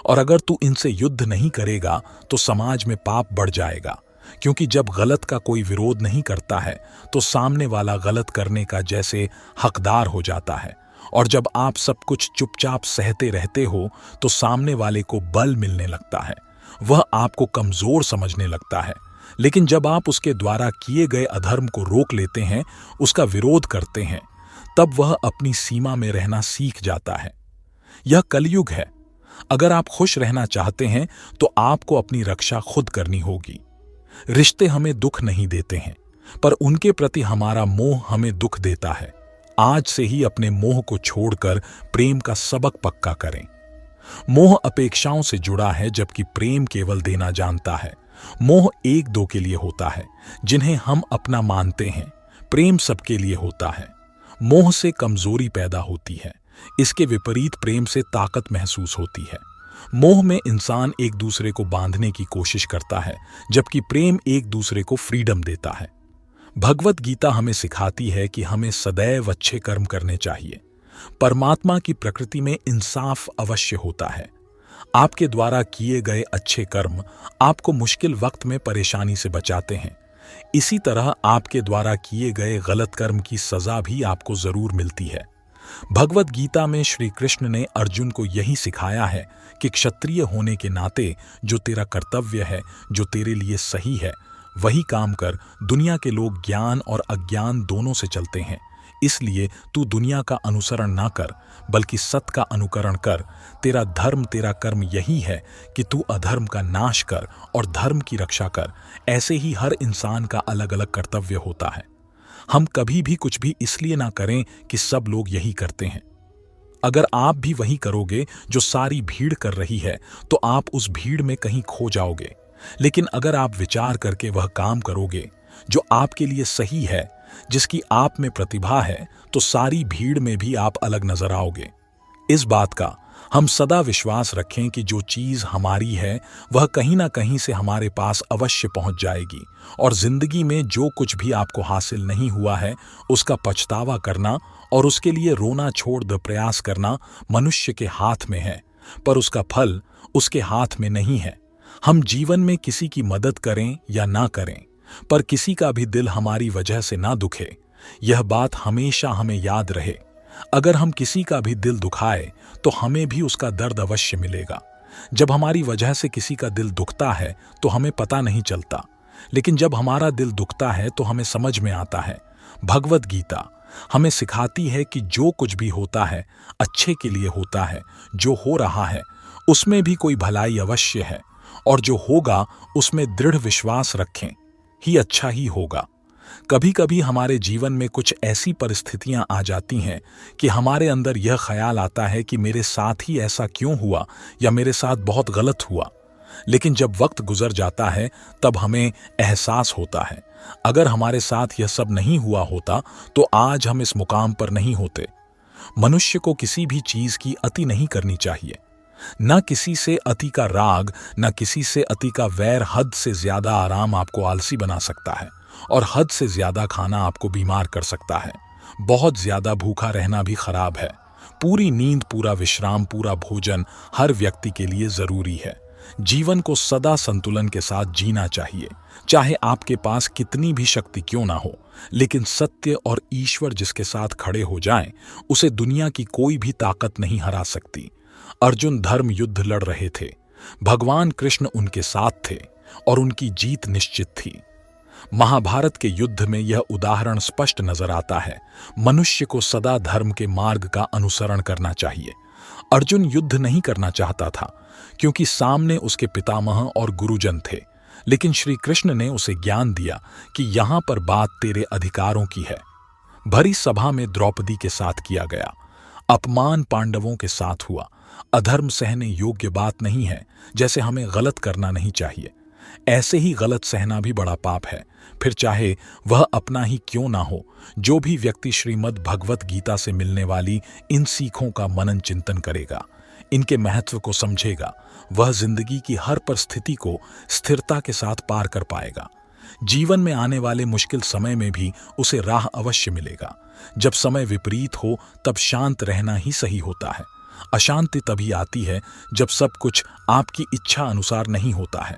और अगर तू इनसे युद्ध नहीं करेगा तो समाज में पाप बढ़ जाएगा। क्योंकि जब गलत का कोई विरोध नहीं करता है तो सामने वाला गलत करने का जैसे हकदार हो जाता है, और जब आप सब कुछ चुपचाप सहते रहते हो तो सामने वाले को बल मिलने लगता है, वह आपको कमजोर समझने लगता है। लेकिन जब आप उसके द्वारा किए गए अधर्म को रोक लेते हैं, उसका विरोध करते हैं, तब वह अपनी सीमा में रहना सीख जाता है। यह कलयुग है। अगर आप खुश रहना चाहते हैं तो आपको अपनी रक्षा खुद करनी होगी। रिश्ते हमें दुख नहीं देते हैं, पर उनके प्रति हमारा मोह हमें दुख देता है। आज से ही अपने मोह को छोड़कर प्रेम का सबक पक्का करें। मोह अपेक्षाओं से जुड़ा है, जबकि प्रेम केवल देना जानता है। मोह एक दो के लिए होता है जिन्हें हम अपना मानते हैं, प्रेम सबके लिए होता है। मोह से कमजोरी पैदा होती है, इसके विपरीत प्रेम से ताकत महसूस होती है। मोह में इंसान एक दूसरे को बांधने की कोशिश करता है, जबकि प्रेम एक दूसरे को फ्रीडम देता है। भगवत गीता हमें सिखाती है कि हमें सदैव अच्छे कर्म करने चाहिए। परमात्मा की प्रकृति में इंसाफ अवश्य होता है। आपके द्वारा किए गए अच्छे कर्म आपको मुश्किल वक्त में परेशानी से बचाते हैं। इसी तरह आपके द्वारा किए गए गलत कर्म की सजा भी आपको जरूर मिलती है। भगवत गीता में श्री कृष्ण ने अर्जुन को यही सिखाया है कि क्षत्रिय होने के नाते जो तेरा कर्तव्य है, जो तेरे लिए सही है, वही काम कर। दुनिया के लोग ज्ञान और अज्ञान दोनों से चलते हैं, इसलिए तू दुनिया का अनुसरण ना कर, बल्कि सत्य का अनुकरण कर। तेरा धर्म, तेरा कर्म यही है कि तू अधर्म का नाश कर और धर्म की रक्षा कर। ऐसे ही हर इंसान का अलग अलग कर्तव्य होता है। हम कभी भी कुछ भी इसलिए ना करें कि सब लोग यही करते हैं। अगर आप भी वही करोगे जो सारी भीड़ कर रही है, तो आप उस भीड़ में कहीं खो जाओगे। लेकिन अगर आप विचार करके वह काम करोगे जो आपके लिए सही है, जिसकी आप में प्रतिभा है, तो सारी भीड़ में भी आप अलग नजर आओगे। इस बात का हम सदा विश्वास रखें कि जो चीज हमारी है वह कहीं ना कहीं से हमारे पास अवश्य पहुंच जाएगी, और जिंदगी में जो कुछ भी आपको हासिल नहीं हुआ है उसका पछतावा करना और उसके लिए रोना छोड़ दे प्रयास करना मनुष्य के हाथ में है, पर उसका फल उसके हाथ में नहीं है। हम जीवन में किसी की मदद करें या ना करें, पर किसी का भी दिल हमारी वजह से ना दुखे, यह बात हमेशा हमें याद रहे। अगर हम किसी का भी दिल दुखाए तो हमें भी उसका दर्द अवश्य मिलेगा। जब हमारी वजह से किसी का दिल दुखता है तो हमें पता नहीं चलता, लेकिन जब हमारा दिल दुखता है तो हमें समझ में आता है। भगवत गीता हमें सिखाती है कि जो कुछ भी होता है अच्छे के लिए होता है। जो हो रहा है उसमें भी कोई भलाई अवश्य है, और जो होगा उसमें दृढ़ विश्वास रखें ही अच्छा ही होगा। कभी कभी हमारे जीवन में कुछ ऐसी परिस्थितियां आ जाती हैं कि हमारे अंदर यह ख्याल आता है कि मेरे साथ ही ऐसा क्यों हुआ, या मेरे साथ बहुत गलत हुआ। लेकिन जब वक्त गुजर जाता है तब हमें एहसास होता है, अगर हमारे साथ यह सब नहीं हुआ होता तो आज हम इस मुकाम पर नहीं होते। मनुष्य को किसी भी चीज की अति नहीं करनी चाहिए। न किसी से अति का राग, न किसी से अति का वैर। हद से ज्यादा आराम आपको आलसी बना सकता है, और हद से ज्यादा खाना आपको बीमार कर सकता है। बहुत ज्यादा भूखा रहना भी खराब है। पूरी नींद, पूरा विश्राम, पूरा भोजन हर व्यक्ति के लिए जरूरी है। जीवन को सदा संतुलन के साथ जीना चाहिए, चाहे आपके पास कितनी भी शक्ति क्यों ना हो। लेकिन सत्य और ईश्वर जिसके साथ खड़े हो जाएं, उसे दुनिया की कोई भी ताकत नहीं हरा सकती। अर्जुन धर्म युद्ध लड़ रहे थे, भगवान कृष्ण उनके साथ थे और उनकी जीत निश्चित थी। महाभारत के युद्ध में यह उदाहरण स्पष्ट नजर आता है। मनुष्य को सदा धर्म के मार्ग का अनुसरण करना चाहिए। अर्जुन युद्ध नहीं करना चाहता था, क्योंकि सामने उसके पितामह और गुरुजन थे, लेकिन श्री कृष्ण ने उसे ज्ञान दिया कि यहां पर बात तेरे अधिकारों की है। भरी सभा में द्रौपदी के साथ किया गया अपमान पांडवों के साथ हुआ। अधर्म सहने योग्य बात नहीं है, जैसे हमें गलत करना नहीं चाहिए, ऐसे ही गलत सहना भी बड़ा पाप है, फिर चाहे वह अपना ही क्यों ना हो। जो भी व्यक्ति श्रीमद् भगवत गीता से मिलने वाली इन सीखों का मनन चिंतन करेगा, इनके महत्व को समझेगा, वह जिंदगी की हर परिस्थिति को स्थिरता के साथ पार कर पाएगा। जीवन में आने वाले मुश्किल समय में भी उसे राह अवश्य मिलेगा। जब समय विपरीत हो तब शांत रहना ही सही होता है। अशांति तभी आती है जब सब कुछ आपकी इच्छा अनुसार नहीं होता है,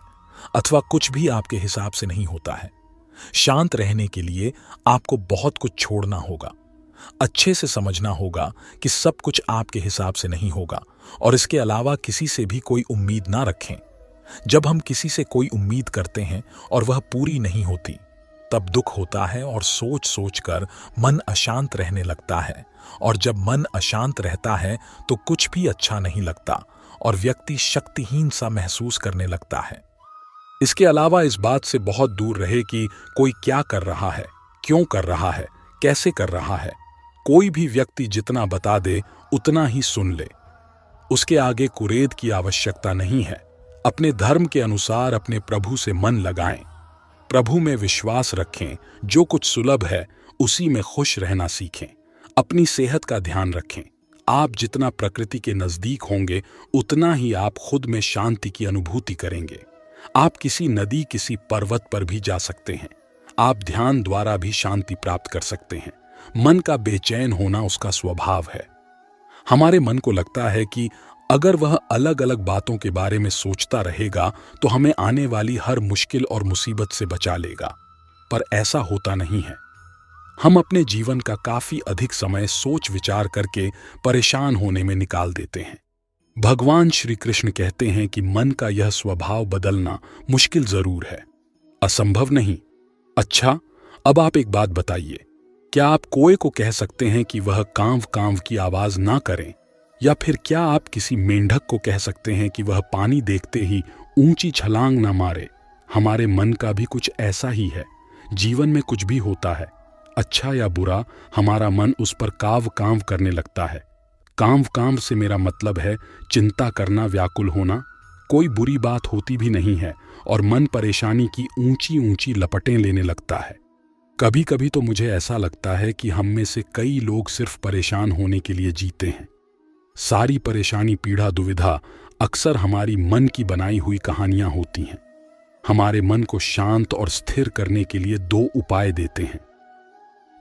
अथवा कुछ भी आपके हिसाब से नहीं होता है। शांत रहने के लिए आपको बहुत कुछ छोड़ना होगा। अच्छे से समझना होगा कि सब कुछ आपके हिसाब से नहीं होगा, और इसके अलावा किसी से भी कोई उम्मीद ना रखें। जब हम किसी से कोई उम्मीद करते हैं और वह पूरी नहीं होती, तब दुख होता है और सोच सोच कर मन अशांत रहने लगता है, और जब मन अशांत रहता है तो कुछ भी अच्छा नहीं लगता और व्यक्ति शक्तिहीन सा महसूस करने लगता है। इसके अलावा इस बात से बहुत दूर रहे कि कोई क्या कर रहा है, क्यों कर रहा है, कैसे कर रहा है। कोई भी व्यक्ति जितना बता दे उतना ही सुन ले, उसके आगे कुरेद की आवश्यकता नहीं है। अपने धर्म के अनुसार अपने प्रभु से मन लगाएं, प्रभु में विश्वास रखें, जो कुछ सुलभ है उसी में खुश रहना सीखें, अपनी सेहत का ध्यान रखें, आप जितना प्रकृति के नजदीक होंगे उतना ही आप खुद में शांति की अनुभूति करेंगे। आप किसी नदी, किसी पर्वत पर भी जा सकते हैं। आप ध्यान द्वारा भी शांति प्राप्त कर सकते हैं। मन का बेचैन होना उसका स्वभाव है। हमारे मन को लगता है कि अगर वह अलग अलग बातों के बारे में सोचता रहेगा तो हमें आने वाली हर मुश्किल और मुसीबत से बचा लेगा, पर ऐसा होता नहीं है। हम अपने जीवन का काफी अधिक समय सोच विचार करके परेशान होने में निकाल देते हैं। भगवान श्री कृष्ण कहते हैं कि मन का यह स्वभाव बदलना मुश्किल जरूर है, असंभव नहीं। अच्छा, अब आप एक बात बताइए, क्या आप कोए को कह सकते हैं कि वह कांव कांव की आवाज ना करें? या फिर क्या आप किसी मेंढक को कह सकते हैं कि वह पानी देखते ही ऊंची छलांग ना मारे? हमारे मन का भी कुछ ऐसा ही है। जीवन में कुछ भी होता है, अच्छा या बुरा, हमारा मन उस पर काव कांव करने लगता है। कांव कांव से मेरा मतलब है चिंता करना, व्याकुल होना। कोई बुरी बात होती भी नहीं है और मन परेशानी की ऊंची ऊंची लपटें लेने लगता है। कभी कभी तो मुझे ऐसा लगता है कि हम में से कई लोग सिर्फ परेशान होने के लिए जीते हैं। सारी परेशानी, पीड़ा, दुविधा अक्सर हमारी मन की बनाई हुई कहानियां होती हैं। हमारे मन को शांत और स्थिर करने के लिए दो उपाय देते हैं।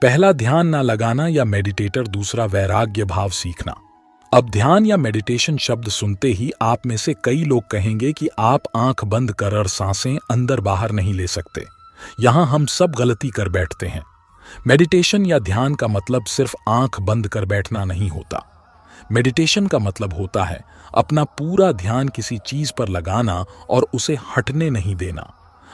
पहला, ध्यान ना लगाना या मेडिटेटर। दूसरा, वैराग्य भाव सीखना। अब ध्यान या मेडिटेशन शब्द सुनते ही आप में से कई लोग कहेंगे कि आप आंख बंद कर सांसें अंदर बाहर नहीं ले सकते। यहां हम सब गलती कर बैठते हैं। मेडिटेशन या ध्यान का मतलब सिर्फ आंख बंद कर बैठना नहीं होता। मेडिटेशन का मतलब होता है अपना पूरा ध्यान किसी चीज पर लगाना और उसे हटने नहीं देना।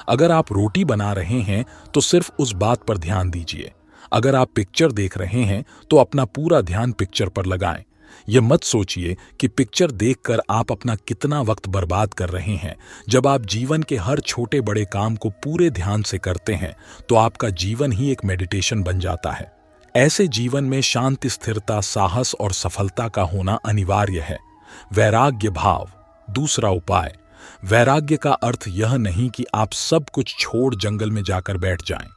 अगर आप रोटी बना रहे हैं तो सिर्फ उस बात पर ध्यान दीजिए। अगर आप पिक्चर देख रहे हैं तो अपना पूरा ध्यान पिक्चर पर लगाएं। यह मत सोचिए कि पिक्चर देखकर आप अपना कितना वक्त बर्बाद कर रहे हैं। जब आप जीवन के हर छोटे बड़े काम को पूरे ध्यान से करते हैं तो आपका जीवन ही एक मेडिटेशन बन जाता है। ऐसे जीवन में शांति, स्थिरता, साहस और सफलता का होना अनिवार्य है। वैराग्य भाव, दूसरा उपाय। वैराग्य का अर्थ यह नहीं कि आप सब कुछ छोड़ जंगल में जाकर बैठ जाएं।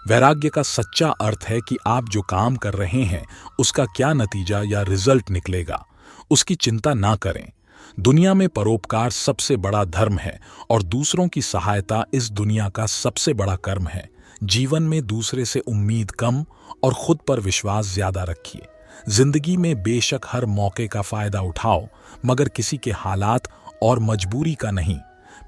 वैराग्य का सच्चा अर्थ है कि आप जो काम कर रहे हैं उसका क्या नतीजा या रिजल्ट निकलेगा, उसकी चिंता ना करें। दुनिया में परोपकार सबसे बड़ा धर्म है और दूसरों की सहायता इस दुनिया का सबसे बड़ा कर्म है। जीवन में दूसरे से उम्मीद कम और खुद पर विश्वास ज्यादा रखिए। जिंदगी में बेशक हर मौके का फायदा उठाओ, मगर किसी के हालात और मजबूरी का नहीं।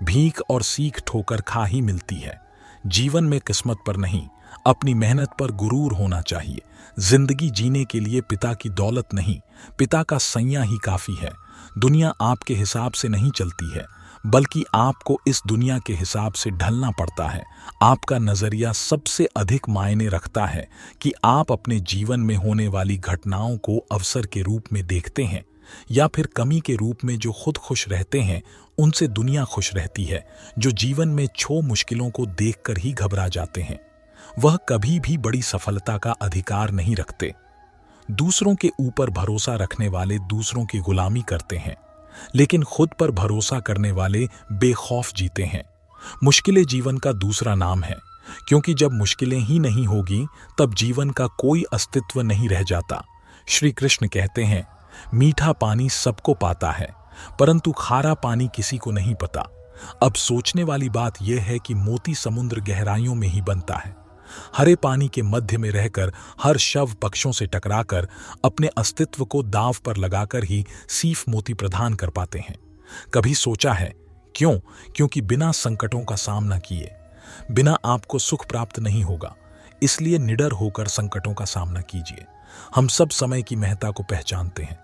भीख और सीख ठोकर खा ही मिलती है। जीवन में किस्मत पर नहीं, अपनी मेहनत पर गुरूर होना चाहिए। जिंदगी जीने के लिए पिता की दौलत नहीं, पिता का सैया ही काफी है। दुनिया आपके हिसाब से नहीं चलती है, बल्कि आपको इस दुनिया के हिसाब से ढलना पड़ता है। आपका नजरिया सबसे अधिक मायने रखता है कि आप अपने जीवन में होने वाली घटनाओं को अवसर के रूप में देखते हैं या फिर कमी के रूप में। जो खुद खुश रहते हैं उनसे दुनिया खुश रहती है। जो जीवन में छो मुश्किलों को देखकर ही घबरा जाते हैं वह कभी भी बड़ी सफलता का अधिकार नहीं रखते। दूसरों के ऊपर भरोसा रखने वाले दूसरों की गुलामी करते हैं, लेकिन खुद पर भरोसा करने वाले बेखौफ जीते हैं। मुश्किलें जीवन का दूसरा नाम है, क्योंकि जब मुश्किलें ही नहीं होगी तब जीवन का कोई अस्तित्व नहीं रह जाता। श्री कृष्ण कहते हैं, मीठा पानी सबको पाता है, परंतु खारा पानी किसी को नहीं पता। अब सोचने वाली बात यह है कि मोती समुद्र गहराइयों में ही बनता है। हरे पानी के मध्य में रहकर हर शव पक्षों से टकराकर अपने अस्तित्व को दांव पर लगाकर ही सीफ मोती प्रदान कर पाते हैं। कभी सोचा है क्यों? क्योंकि बिना संकटों का सामना किए बिना आपको सुख प्राप्त नहीं होगा। इसलिए निडर होकर संकटों का सामना कीजिए। हम सब समय की महत्ता को पहचानते हैं।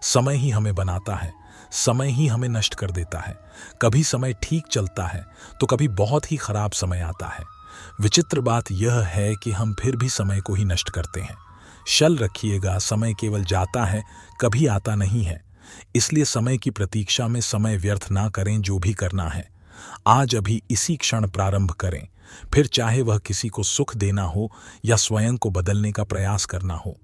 समय ही हमें बनाता है, समय ही हमें नष्ट कर देता है। कभी समय ठीक चलता है तो कभी बहुत ही खराब समय आता है। विचित्र बात यह है कि हम फिर भी समय को ही नष्ट करते हैं। शल रखिएगा, समय केवल जाता है, कभी आता नहीं है। इसलिए समय की प्रतीक्षा में समय व्यर्थ ना करें। जो भी करना है आज अभी इसी क्षण प्रारंभ करें, फिर चाहे वह किसी को सुख देना हो या स्वयं को बदलने का प्रयास करना हो।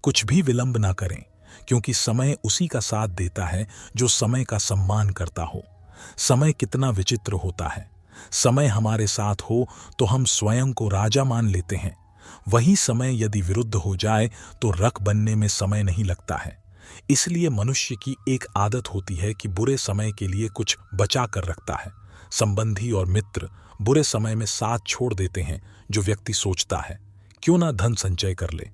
कुछ भी विलंब ना करें, क्योंकि समय उसी का साथ देता है जो समय का सम्मान करता हो। समय कितना विचित्र होता है। समय हमारे साथ हो तो हम स्वयं को राजा मान लेते हैं। वही समय यदि विरुद्ध हो जाए तो रख बनने में समय नहीं लगता है। इसलिए मनुष्य की एक आदत होती है कि बुरे समय के लिए कुछ बचा कर रखता है। संबंधी और मित्र बुरे समय में साथ छोड़ देते हैं। जो व्यक्ति सोचता है क्यों ना धन संचय कर ले,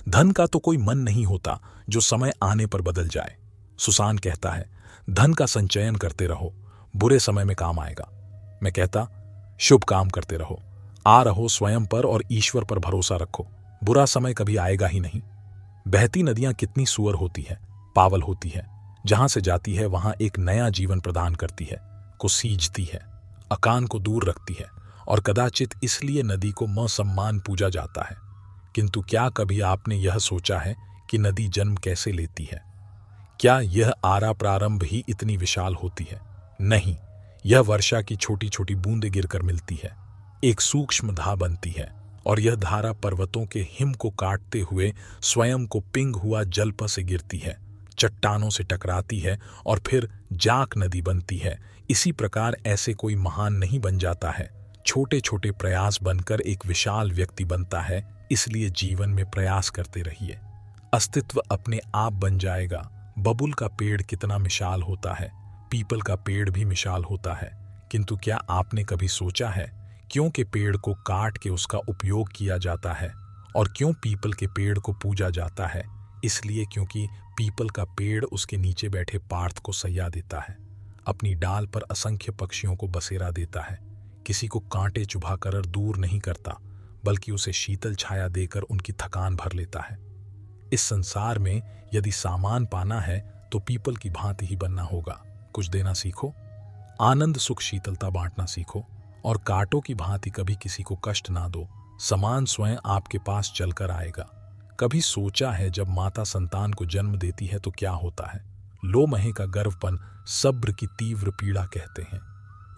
धन का तो कोई मन नहीं होता जो समय आने पर बदल जाए। सुसान कहता है धन का संचयन करते रहो, बुरे समय में काम आएगा। मैं कहता शुभ काम करते रहो, आ रहो स्वयं पर और ईश्वर पर भरोसा रखो, बुरा समय कभी आएगा ही नहीं। बहती नदियां कितनी सुअर होती है, पावल होती है, जहां से जाती है वहां एक नया जीवन प्रदान करती है, को सींचती है, अकान को दूर रखती है, और कदाचित इसलिए नदी को मसम्मान पूजा जाता है। किंतु क्या कभी आपने यह सोचा है कि नदी जन्म कैसे लेती है? क्या यह आरा प्रारंभ ही इतनी विशाल होती है? नहीं, यह वर्षा की छोटी छोटी बूंदें गिरकर मिलती है, एक सूक्ष्म धा बनती है, और यह धारा पर्वतों के हिम को काटते हुए स्वयं को पिंग हुआ जलप से गिरती है, चट्टानों से टकराती है और फिर जाक नदी बनती है। इसी प्रकार ऐसे कोई महान नहीं बन जाता है, छोटे छोटे प्रयास बनकर एक विशाल व्यक्ति बनता है। इसलिए जीवन में प्रयास करते रहिए, अस्तित्व अपने आप बन जाएगा। बबुल का पेड़ कितना मिसाल होता है, पीपल का पेड़ भी मिसाल होता है। किंतु क्या आपने कभी सोचा है क्यों के पेड़ को काट के उसका उपयोग किया जाता है और क्यों पीपल के पेड़ को पूजा जाता है? इसलिए क्योंकि पीपल का पेड़ उसके नीचे बैठे पार्थ को सैया देता है, अपनी डाल पर असंख्य पक्षियों को बसेरा देता है, किसी को कांटे चुभाकर दूर नहीं करता, बल्कि उसे शीतल छाया देकर उनकी थकान भर लेता है। इस संसार में यदि सामान पाना है तो पीपल की भांति ही बनना होगा। कुछ देना सीखो, आनंद सुख शीतलता बांटना सीखो, और कांटों की भांति कभी किसी को कष्ट ना दो। समान स्वयं आपके पास चलकर आएगा। कभी सोचा है जब माता संतान को जन्म देती है तो क्या होता है? लो महे का गर्वपन सब्र की तीव्र पीड़ा कहते हैं।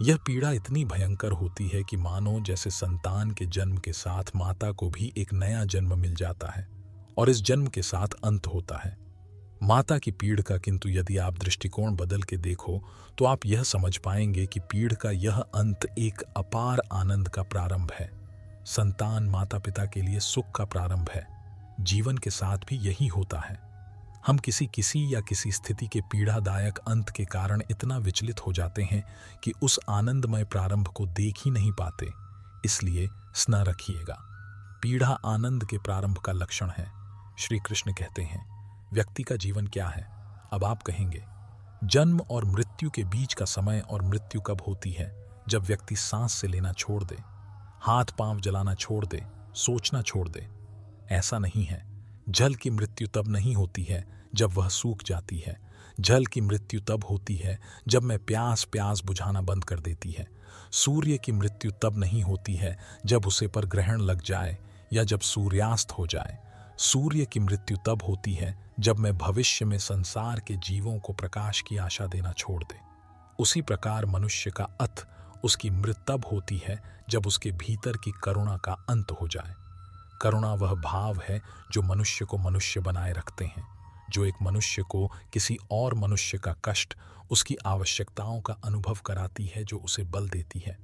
यह पीड़ा इतनी भयंकर होती है कि मानो जैसे संतान के जन्म के साथ माता को भी एक नया जन्म मिल जाता है और इस जन्म के साथ अंत होता है माता की पीड़ का। किंतु यदि आप दृष्टिकोण बदल के देखो तो आप यह समझ पाएंगे कि पीड़ का यह अंत एक अपार आनंद का प्रारंभ है। संतान माता पिता के लिए सुख का प्रारंभ है। जीवन के साथ भी यही होता है। हम किसी या किसी स्थिति के पीड़ादायक अंत के कारण इतना विचलित हो जाते हैं कि उस आनंदमय प्रारंभ को देख ही नहीं पाते। इसलिए स्न रखिएगा, पीड़ा आनंद के प्रारंभ का लक्षण है। श्री कृष्ण कहते हैं व्यक्ति का जीवन क्या है? अब आप कहेंगे जन्म और मृत्यु के बीच का समय। और मृत्यु कब होती है? जब व्यक्ति सांस से लेना छोड़ दे, हाथ पांव जलाना छोड़ दे, सोचना छोड़ दे। ऐसा नहीं है। जल की मृत्यु तब नहीं होती है जब वह सूख जाती है। जल की मृत्यु तब होती है जब मैं प्यास बुझाना बंद कर देती है। सूर्य की मृत्यु तब नहीं होती है जब उसे पर ग्रहण लग जाए या जब सूर्यास्त हो जाए। सूर्य की मृत्यु तब होती है जब मैं भविष्य में संसार के जीवों को प्रकाश की आशा देना छोड़ दे। उसी प्रकार मनुष्य का अथ उसकी मृत्यु तब होती है जब उसके भीतर की करुणा का अंत हो जाए। करुणा वह भाव है जो मनुष्य को मनुष्य बनाए रखते हैं, जो एक मनुष्य को किसी और मनुष्य का कष्ट, उसकी आवश्यकताओं का अनुभव कराती है, जो उसे बल देती है,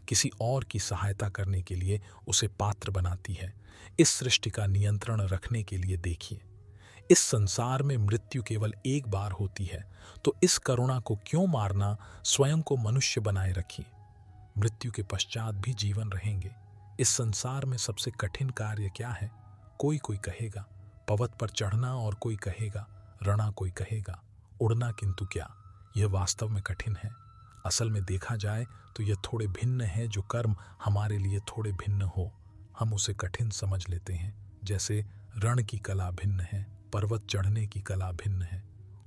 किसी और की सहायता करने के लिए उसे पात्र बनाती है। इस सृष्टि का नियंत्रण रखने के लिए देखिए, इस संसार में मृत्यु केवल एक बार होती है, तो इस करुणा को क्यों मारना? स्वयं को मनुष्य बनाए रखिए। मृत्यु के पश्चात भी जीवन रहेंगे। इस संसार में सबसे कठिन कार्य क्या है? कोई कहेगा पर्वत पर चढ़ना और कोई कहेगा रणा, कोई कहेगा उड़ना। किंतु क्या यह वास्तव में कठिन है? असल में देखा जाए तो यह थोड़े भिन्न है। जो कर्म हमारे लिए थोड़े भिन्न हो, हम उसे कठिन समझ लेते हैं। जैसे रण की कला भिन्न है, पर्वत चढ़ने की कला भिन्न है,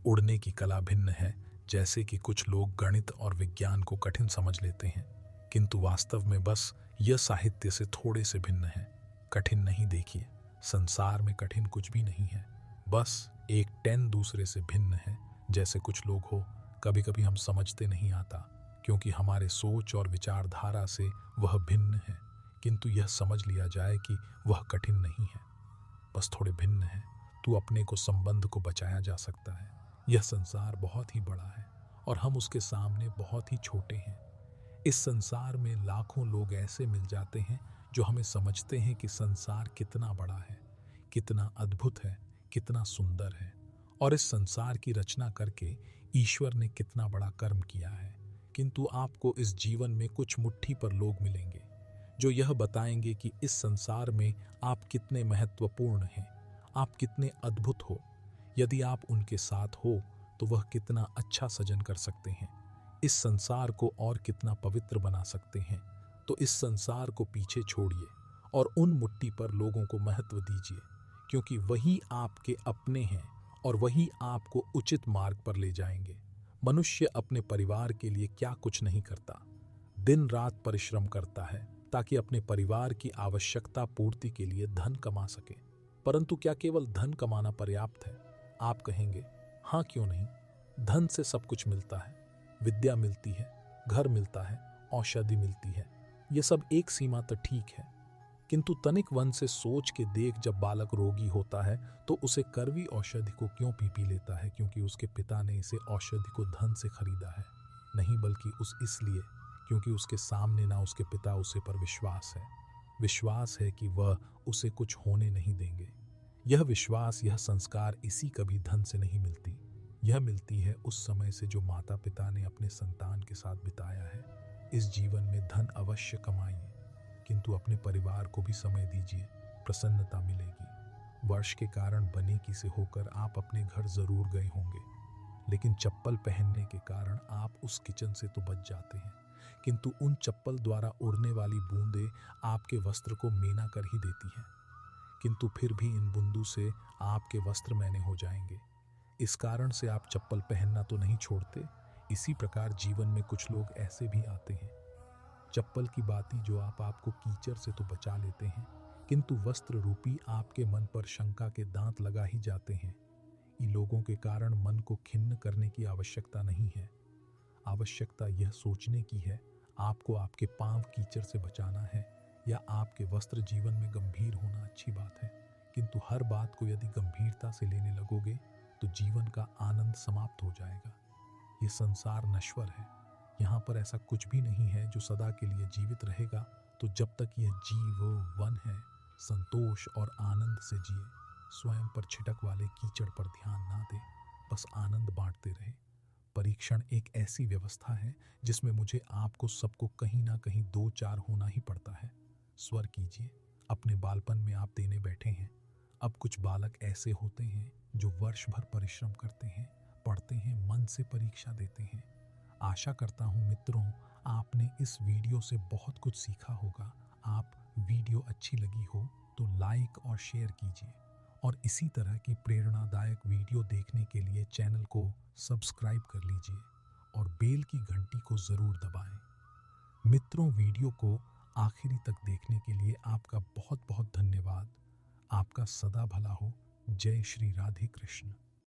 उड़ने की कला भिन्न है। जैसे कि कुछ लोग गणित और विज्ञान को कठिन समझ लेते हैं, किंतु वास्तव में बस यह साहित्य से थोड़े से भिन्न है। कठिन नहीं। देखिए, संसार में कठिन कुछ भी नहीं है, बस एक 10 दूसरे से भिन्न है। जैसे कुछ लोग हो, कभी कभी हम समझते नहीं आता, क्योंकि हमारे सोच और विचारधारा से वह भिन्न है। किंतु यह समझ लिया जाए कि वह कठिन नहीं है, बस थोड़े भिन्न है। तो अपने को संबंध को बचाया जा सकता है। यह संसार बहुत ही बड़ा है और हम उसके सामने बहुत ही छोटे हैं। इस संसार में लाखों लोग ऐसे मिल जाते हैं जो हमें समझते हैं कि संसार कितना बड़ा है, कितना अद्भुत है, कितना सुंदर है, और इस संसार की रचना करके ईश्वर ने कितना बड़ा कर्म किया है। किंतु आपको इस जीवन में कुछ मुट्ठी पर लोग मिलेंगे जो यह बताएंगे कि इस संसार में आप कितने महत्वपूर्ण हैं, आप कितने अद्भुत हो। यदि आप उनके साथ हो तो वह कितना अच्छा सजन कर सकते हैं, इस संसार को और कितना पवित्र बना सकते हैं। तो इस संसार को पीछे छोड़िए और उन मुट्ठी पर लोगों को महत्व दीजिए, क्योंकि वही आपके अपने हैं और वही आपको उचित मार्ग पर ले जाएंगे। मनुष्य अपने परिवार के लिए क्या कुछ नहीं करता, दिन रात परिश्रम करता है ताकि अपने परिवार की आवश्यकता पूर्ति के लिए धन कमा सके। परंतु क्या केवल धन कमाना पर्याप्त है? आप कहेंगे हाँ, क्यों नहीं। धन से सब कुछ मिलता है, विद्या मिलती है, घर मिलता है, औषधि मिलती है, ये सब एक सीमा तक ठीक है। किंतु तनिक वन से सोच के देख, जब बालक रोगी होता है तो उसे कड़वी औषधि को क्यों पी लेता है? क्योंकि उसके पिता ने इसे औषधि को धन से खरीदा है, नहीं बल्कि इसलिए क्योंकि उसके सामने ना उसके पिता उसे पर विश्वास है कि वह उसे कुछ होने नहीं देंगे। यह विश्वास, यह संस्कार इसी कभी धन से नहीं मिलती, यह मिलती है उस समय से जो माता पिता ने अपने संतान के साथ बिताया है। इस जीवन में धन अवश्य कमाइए, किंतु अपने परिवार को भी समय दीजिए, प्रसन्नता मिलेगी। वर्ष के कारण बनेकी से होकर आप अपने घर जरूर गए होंगे, लेकिन चप्पल पहनने के कारण आप उस किचन से तो बच जाते हैं, किंतु उन चप्पल द्वारा उड़ने वाली बूंदें आपके वस्त्र को मेना कर ही देती हैं। किंतु फिर भी इन बूंदों से आपके वस्त्र मैले हो जाएंगे। इस कारण से आप चप्पल पहनना तो नहीं छोड़ते। इसी प्रकार जीवन में कुछ लोग ऐसे भी आते हैं, चप्पल की बाती जो आपको कीचड़ से तो बचा लेते हैं, किंतु वस्त्र रूपी आपके मन पर शंका के दांत लगा ही जाते हैं। इन लोगों के कारण मन को खिन्न करने की आवश्यकता नहीं है। आवश्यकता यह सोचने की है आपको आपके पांव कीचड़ से बचाना है या आपके वस्त्र जीवन में गंभीर होना अच्छी बात है, किंतु हर बात को यदि गंभीरता से लेने लगोगे तो जीवन का आनंद समाप्त हो जाएगा। ये संसार नश्वर है, यहाँ पर ऐसा कुछ भी नहीं है जो सदा के लिए जीवित रहेगा। तो जब तक यह जीवन है, संतोष और आनंद से जिए, स्वयं पर छिटक वाले कीचड़ पर ध्यान ना दे, बस आनंद बांटते रहे। परीक्षण एक ऐसी व्यवस्था है जिसमें मुझे आपको सबको कहीं ना कहीं दो चार होना ही पड़ता है। स्वर कीजिए, अपने बालपन में आप देने बैठे हैं। अब कुछ बालक ऐसे होते हैं जो वर्ष भर परिश्रम करते हैं, पढ़ते हैं, मन से परीक्षा देते हैं। आशा करता हूँ मित्रों, आपने इस वीडियो से बहुत कुछ सीखा होगा। आप वीडियो अच्छी लगी हो तो लाइक और शेयर कीजिए, और इसी तरह की प्रेरणादायक वीडियो देखने के लिए चैनल को सब्सक्राइब कर लीजिए और बेल की घंटी को ज़रूर दबाएं। मित्रों, वीडियो को आखिरी तक देखने के लिए आपका बहुत बहुत धन्यवाद। आपका सदा भला हो। जय श्री राधे कृष्ण।